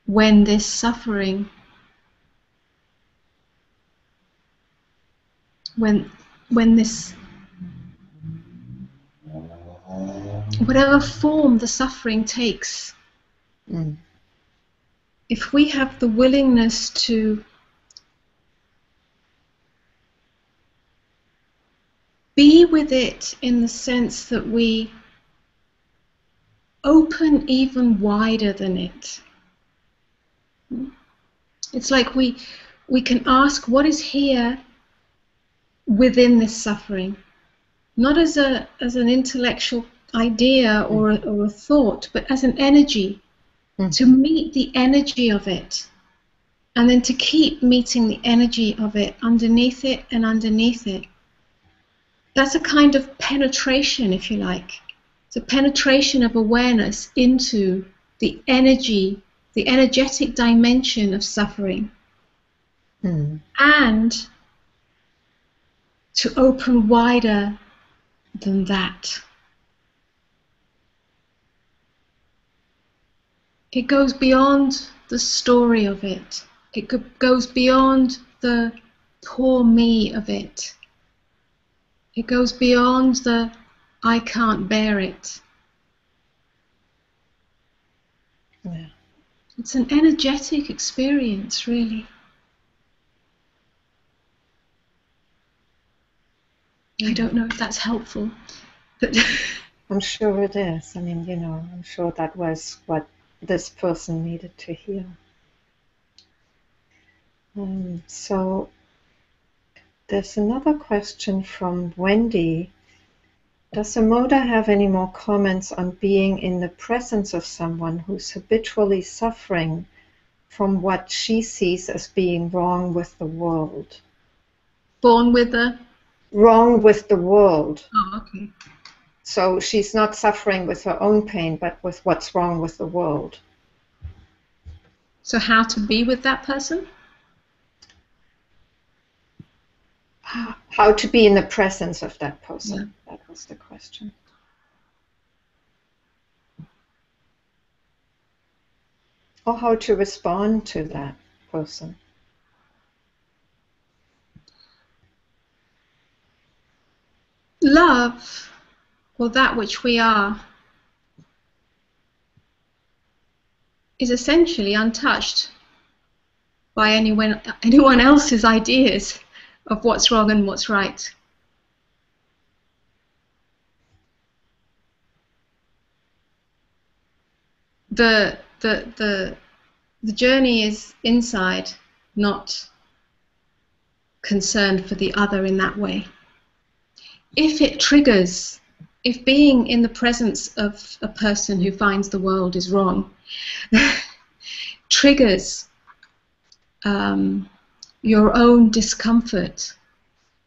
when this suffering, when this whatever form the suffering takes, if we have the willingness to be with it in the sense that we open even wider than it. It's like we can ask what is here within this suffering, not as an intellectual idea or a thought, but as an energy, to meet the energy of it, and then to keep meeting the energy of it underneath it and underneath it. That's a kind of penetration, if you like. It's a penetration of awareness into the energy, the energetic dimension of suffering. And to open wider than that. It goes beyond the story of it. It goes beyond the poor me of it. It goes beyond the I can't bear it. Yeah. It's an energetic experience, really. I don't know if that's helpful, but I'm sure it is. I mean, I'm sure that was what this person needed to hear. So there's another question from Wendy. Does Amoda have any more comments on being in the presence of someone who's habitually suffering from what she sees as being wrong with the world? Born with the... Wrong with the world. Oh, okay. So she's not suffering with her own pain, but with what's wrong with the world. So how to be with that person? How to be in the presence of that person. Yeah. That was the question. Or how to respond to that person. Love, or that which we are, is essentially untouched by anyone else's ideas of what's wrong and what's right. The journey is inside, not concerned for the other in that way. If it triggers, if being in the presence of a person who finds the world is wrong triggers your own discomfort,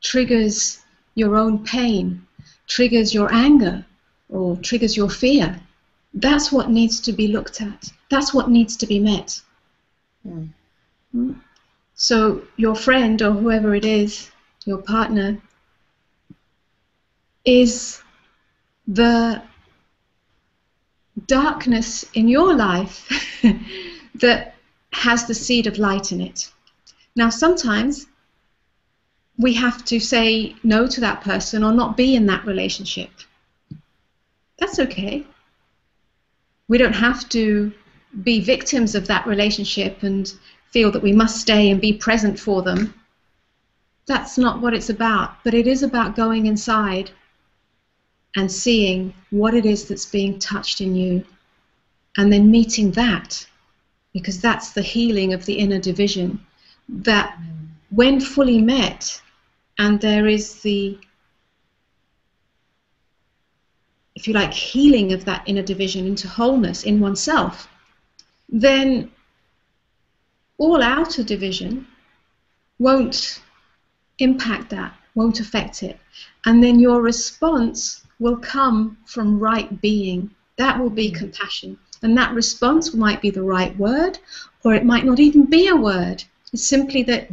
triggers your own pain, triggers your anger, or triggers your fear, that's what needs to be looked at. That's what needs to be met. So your friend or whoever it is, your partner, is the darkness in your life that has the seed of light in it. Now, sometimes we have to say no to that person or not be in that relationship. That's okay. We don't have to be victims of that relationship and feel that we must stay and be present for them. That's not what it's about. But it is about going inside and seeing what it is that's being touched in you, and then meeting that, because that's the healing of the inner division, that when fully met, and there is the, if you like, healing of that inner division into wholeness in oneself, then all outer division won't impact that, won't affect it. And then your response will come from right being. That will be compassion. And that response might be the right word, or it might not even be a word. It's simply that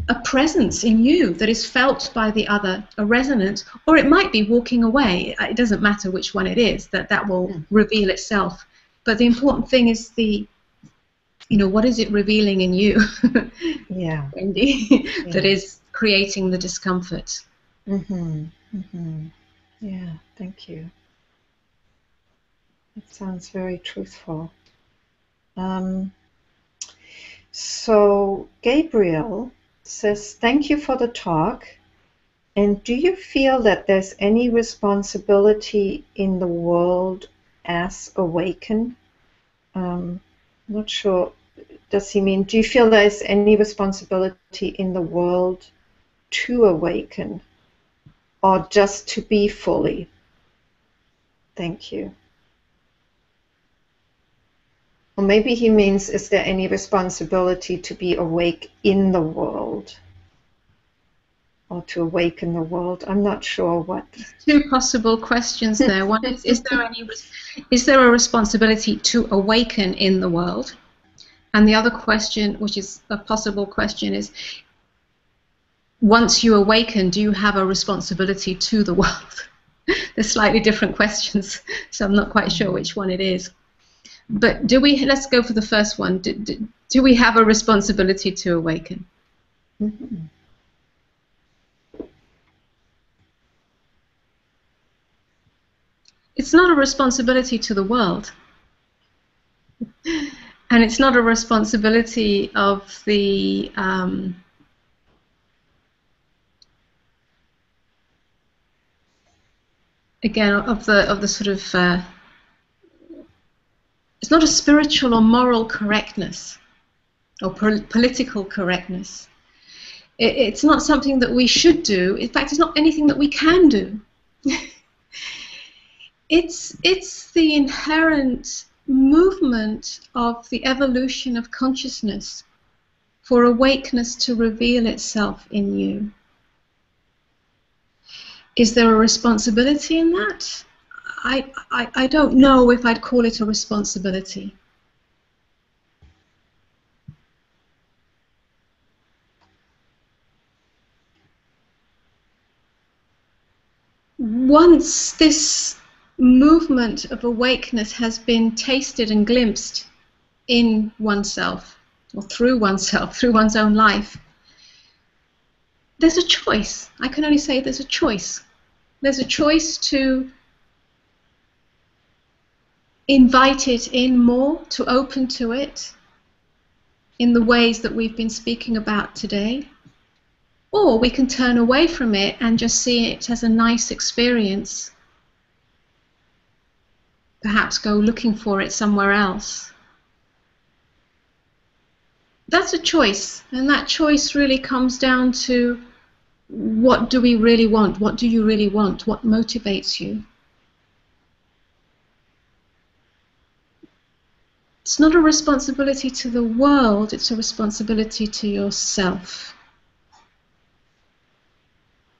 a presence in you that is felt by the other, a resonance, or it might be walking away. It doesn't matter which one it is, that will reveal itself. But the important thing is what is it revealing in you, Wendy, that is creating the discomfort. Yeah, thank you. It sounds very truthful. So Gabriel says, thank you for the talk. And do you feel that there's any responsibility in the world as awakened? Not sure. Does he mean, do you feel there's any responsibility in the world to awaken, or just to be fully? Thank you. Or maybe he means, is there any responsibility to be awake in the world? Or to awaken the world? I'm not sure what. Two possible questions there. One is there a responsibility to awaken in the world? And the other question, which is a possible question, is once you awaken, do you have a responsibility to the world? They're slightly different questions, so I'm not quite sure which one it is. But let's go for the first one. Do we have a responsibility to awaken? Mm-hmm. It's not a responsibility to the world. And it's not a responsibility of the again of the sort of it's not a spiritual or moral correctness or political correctness. It's not something that we should do. In fact, it's not anything that we can do. It's the inherent movement of the evolution of consciousness for awakeness to reveal itself in you. Is there a responsibility in that? I don't know if I'd call it a responsibility. Once this movement of awakeness has been tasted and glimpsed in oneself, or through oneself, through one's own life, there's a choice. I can only say there's a choice. There's a choice to invite it in more, to open to it in the ways that we've been speaking about today. Or we can turn away from it and just see it as a nice experience. Perhaps go looking for it somewhere else. That's a choice, and that choice really comes down to what do we really want? What do you really want? What motivates you? It's not a responsibility to the world, it's a responsibility to yourself.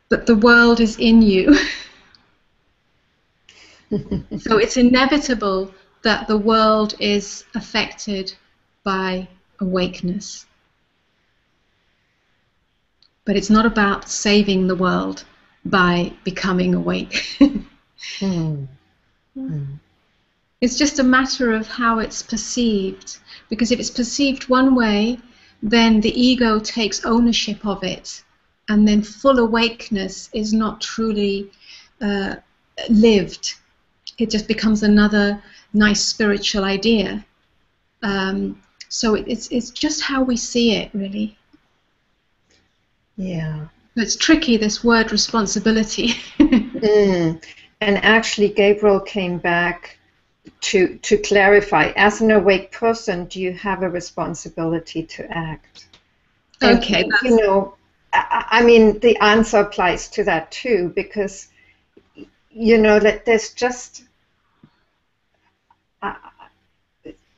But the world is in you. So it's inevitable that the world is affected by awakeness. But it's not about saving the world by becoming awake. It's just a matter of how it's perceived. Because if it's perceived one way, then the ego takes ownership of it. And then full awakeness is not truly lived. It just becomes another nice spiritual idea. So it's just how we see it, really. Yeah. It's tricky, this word responsibility. And actually, Gabriel came back to clarify, as an awake person, do you have a responsibility to act? Okay. And, you know, I mean, the answer applies to that too, because, you know, that there's just,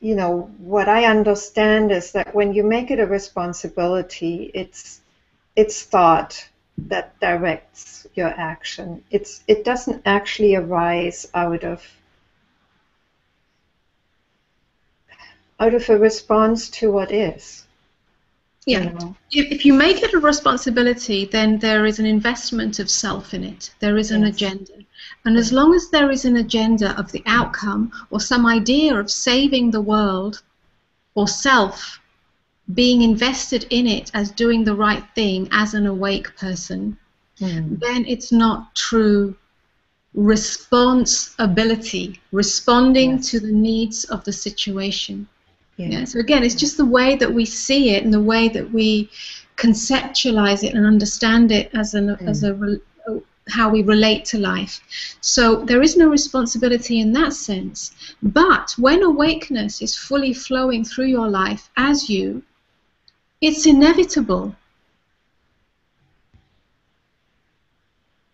you know, what I understand is that when you make it a responsibility, it's thought that directs your action. It doesn't actually arise out of a response to what is. Yeah. You know? If you make it a responsibility, then there is an investment of self in it. There is an agenda. And as long as there is an agenda of the outcome or some idea of saving the world or self being invested in it as doing the right thing as an awake person, then it's not true responsibility, responding to Yes. the needs of the situation. Yeah. Yeah. So again, it's just the way that we see it and the way that we conceptualize it and understand it as how we relate to life. So there is no responsibility in that sense. But when awakeness is fully flowing through your life as you, it's inevitable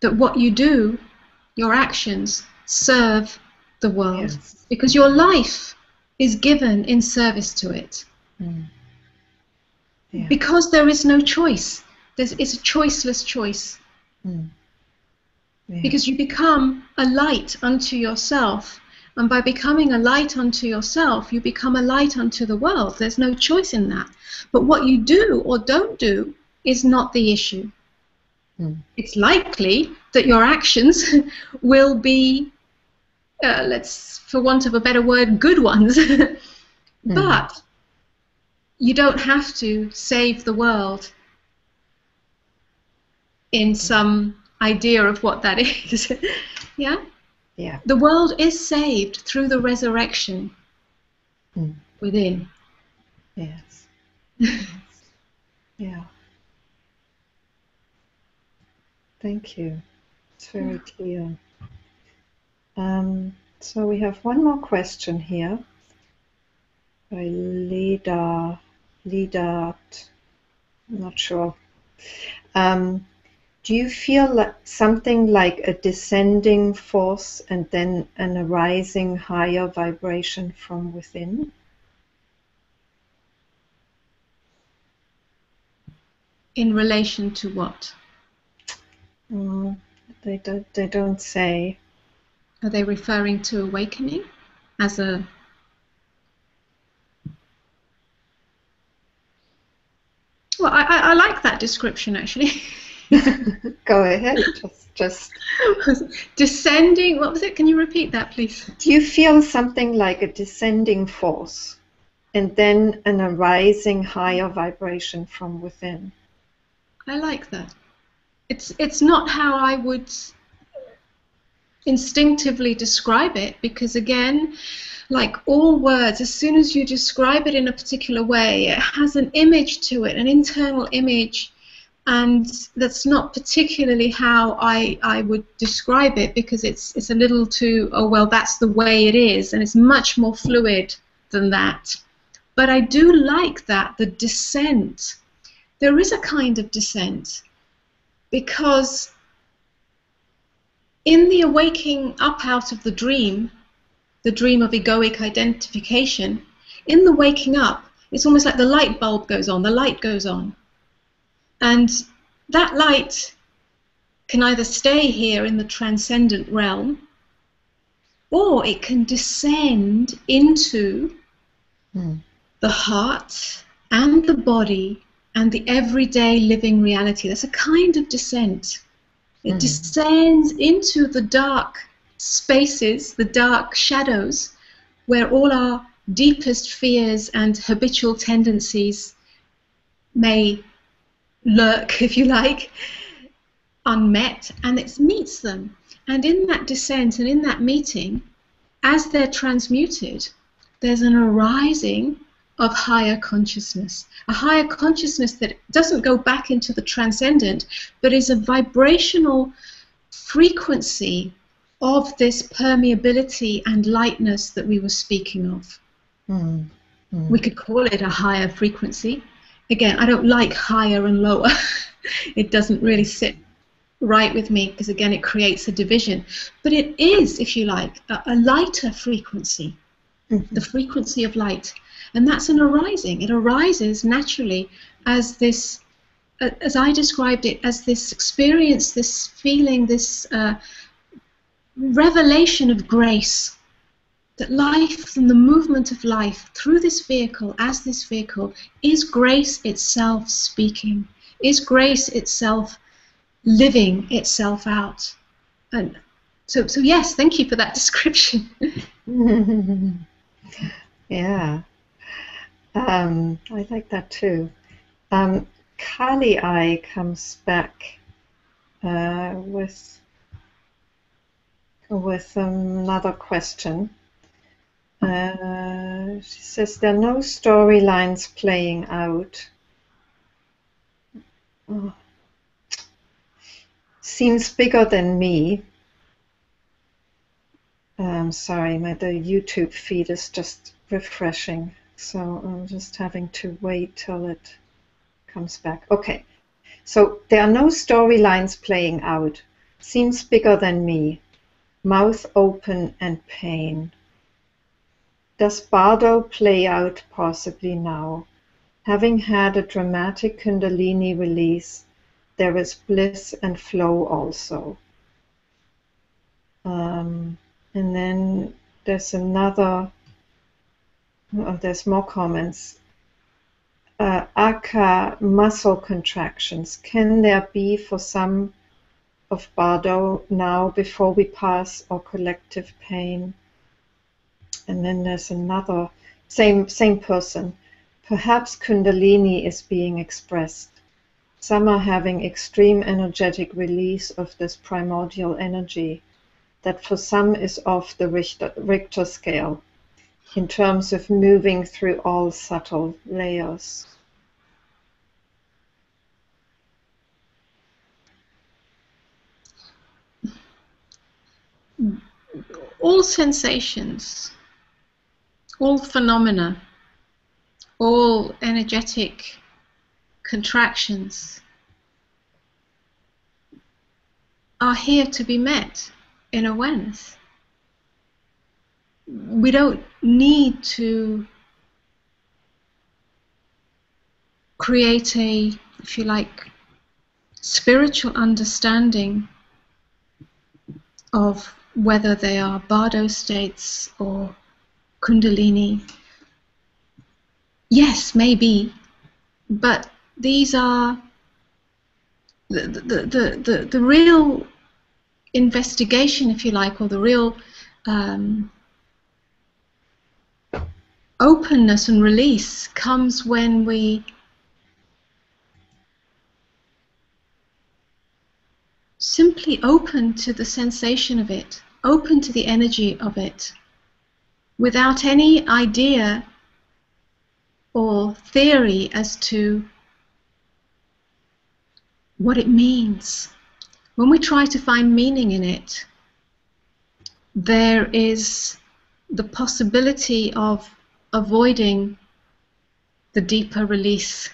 that what you do, your actions, serve the world, Yes. because your life is given in service to it. Mm. Yeah. Because there is no choice. It's a choiceless choice. Mm. Yeah. Because you become a light unto yourself. And by becoming a light unto yourself, you become a light unto the world. There's no choice in that. But what you do or don't do is not the issue. Mm. It's likely that your actions will be, let's, for want of a better word, good ones. But you don't have to save the world in some idea of what that is. Yeah? Yeah. The world is saved through the resurrection within. Yes. Yeah. Thank you. It's very clear. So we have one more question here by Leda. I'm not sure. Do you feel like something like a descending force and then an arising higher vibration from within? In relation to what? They don't say. Are they referring to awakening as a... Well, I like that description, actually. Go ahead. Just. Descending, what was it? Can you repeat that, please? Do you feel something like a descending force and then an arising higher vibration from within? I like that. It's not how I would instinctively describe it, because again, like all words, as soon as you describe it in a particular way, it has an image to it, an internal image, and that's not particularly how I would describe it, because it's a little too, oh well, that's the way it is, and it's much more fluid than that. But I do like that, the descent. There is a kind of descent, because in the waking up out of the dream of egoic identification, in the waking up, it's almost like the light bulb goes on, the light goes on. And that light can either stay here in the transcendent realm, or it can descend into the heart and the body and the everyday living reality. That's a kind of descent. It descends into the dark spaces, the dark shadows, where all our deepest fears and habitual tendencies may lurk, if you like, unmet, and it meets them. And in that descent and in that meeting, as they're transmuted, there's an arising of higher consciousness, a higher consciousness that doesn't go back into the transcendent, but is a vibrational frequency of this permeability and lightness that we were speaking of. We could call it a higher frequency. Again, I don't like higher and lower. It doesn't really sit right with me, because again, it creates a division. But it is, if you like, a lighter frequency, the frequency of light. And that's an arising. It arises naturally as this, as I described it, as this experience, this feeling, this revelation of grace, that life and the movement of life through this vehicle, as this vehicle, is grace itself speaking, is grace itself living itself out. And so yes, thank you for that description. Yeah, I like that too. Kali Eye comes back with with another question. She says, there are no storylines playing out. Oh, seems bigger than me. Sorry, the YouTube feed is just refreshing, so I'm just having to wait till it comes back. Okay, so there are no storylines playing out. Seems bigger than me. Mouth open and pain. Does Bardo play out possibly now? Having had a dramatic Kundalini release, there is bliss and flow also. And then there's there's more comments. Aka muscle contractions. Can there be for some of Bardo now before we pass or collective pain? And then there's another, same person. Perhaps Kundalini is being expressed. Some are having extreme energetic release of this primordial energy that for some is off the Richter scale in terms of moving through all subtle layers. All sensations, all phenomena, all energetic contractions are here to be met in awareness. We don't need to create a, if you like, spiritual understanding of whether they are Bardo states or Kundalini. Yes, maybe, but these are the real investigation, if you like, or the real openness and release comes when we simply open to the sensation of it, open to the energy of it, without any idea or theory as to what it means. When we try to find meaning in it, there is the possibility of avoiding the deeper release.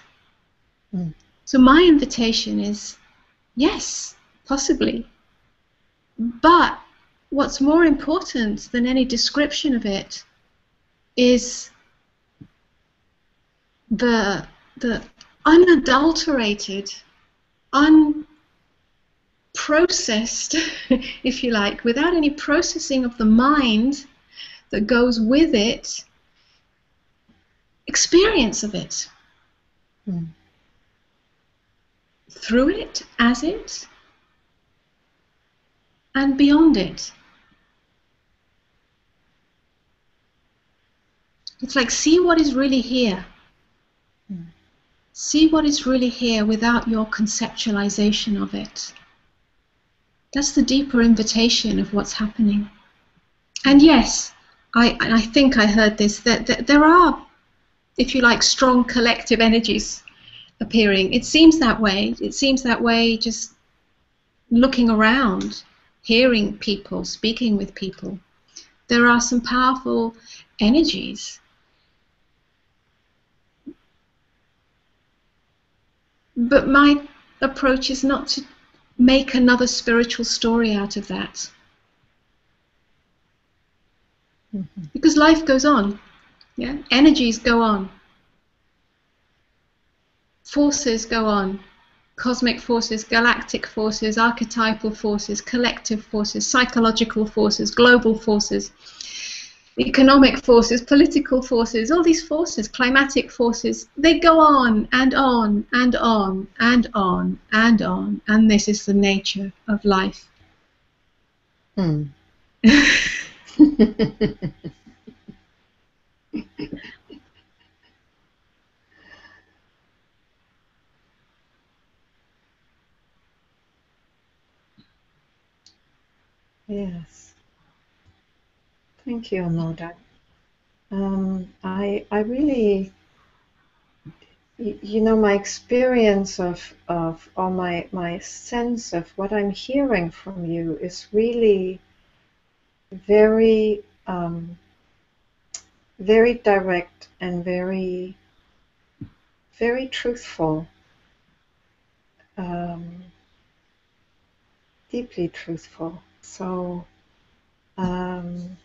So my invitation is, yes, possibly. But what's more important than any description of it is the unadulterated, unprocessed, if you like, without any processing of the mind that goes with it, experience of it. Through it, as it, and beyond it. It's like, see what is really here. See what is really here without your conceptualization of it. That's the deeper invitation of what's happening. And yes, I think I heard this, that there are, if you like, strong collective energies appearing. It seems that way. It seems that way just looking around, hearing people, speaking with people. There are some powerful energies. But my approach is not to make another spiritual story out of that. Because life goes on. Yeah? Energies go on. Forces go on. Cosmic forces, galactic forces, archetypal forces, collective forces, psychological forces, global forces, economic forces, political forces, all these forces, climatic forces, they go on and on and on and on and on. And this is the nature of life. Yes. Thank you, Amoda. I really, my experience or my sense of what I'm hearing from you is really very, very direct and very, very truthful, um, deeply truthful. So, um,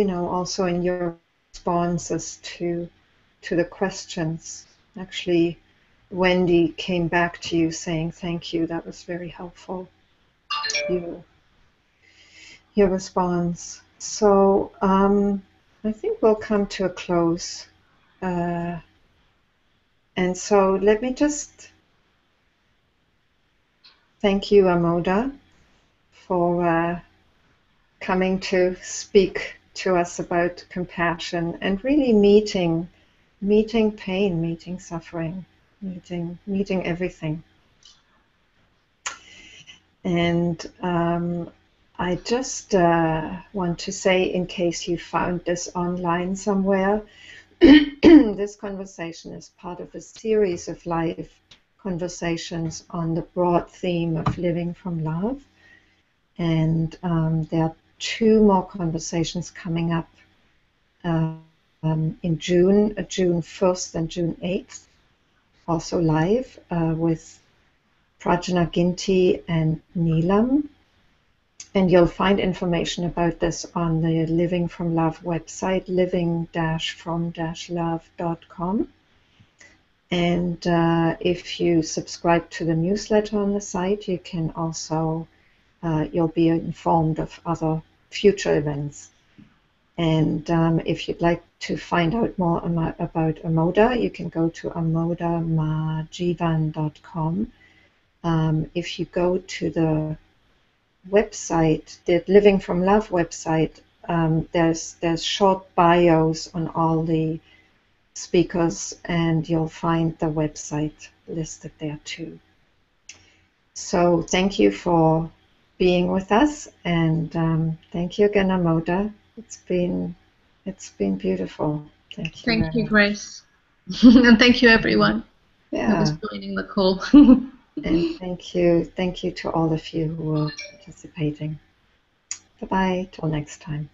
also in your responses to the questions, actually, Wendy came back to you saying thank you. That was very helpful. Your your response. So I think we'll come to a close. Uh, and so let me just thank you, Amoda, for coming to speak to us about compassion and really meeting pain, meeting suffering, meeting everything. And I just want to say, in case you found this online somewhere, this conversation is part of a series of live conversations on the broad theme of living from love. And there are 2 more conversations coming up in June, June 1st and June 8th, also live with Prajna Ginti and Neelam. And you'll find information about this on the Living from Love website, living-from-love.com. And if you subscribe to the newsletter on the site, you can also, you'll be informed of other future events. And if you'd like to find out more about Amoda, you can go to amodamajeevan.com. If you go to the website, the Living from Love website, there's short bios on all the speakers, and you'll find the website listed there too. So thank you for being with us, and thank you again, Amoda. It's been beautiful. Thank you. Thank you, Grace. And thank you, everyone who was joining the call. And thank you to all of you who were participating. Bye-bye, till next time.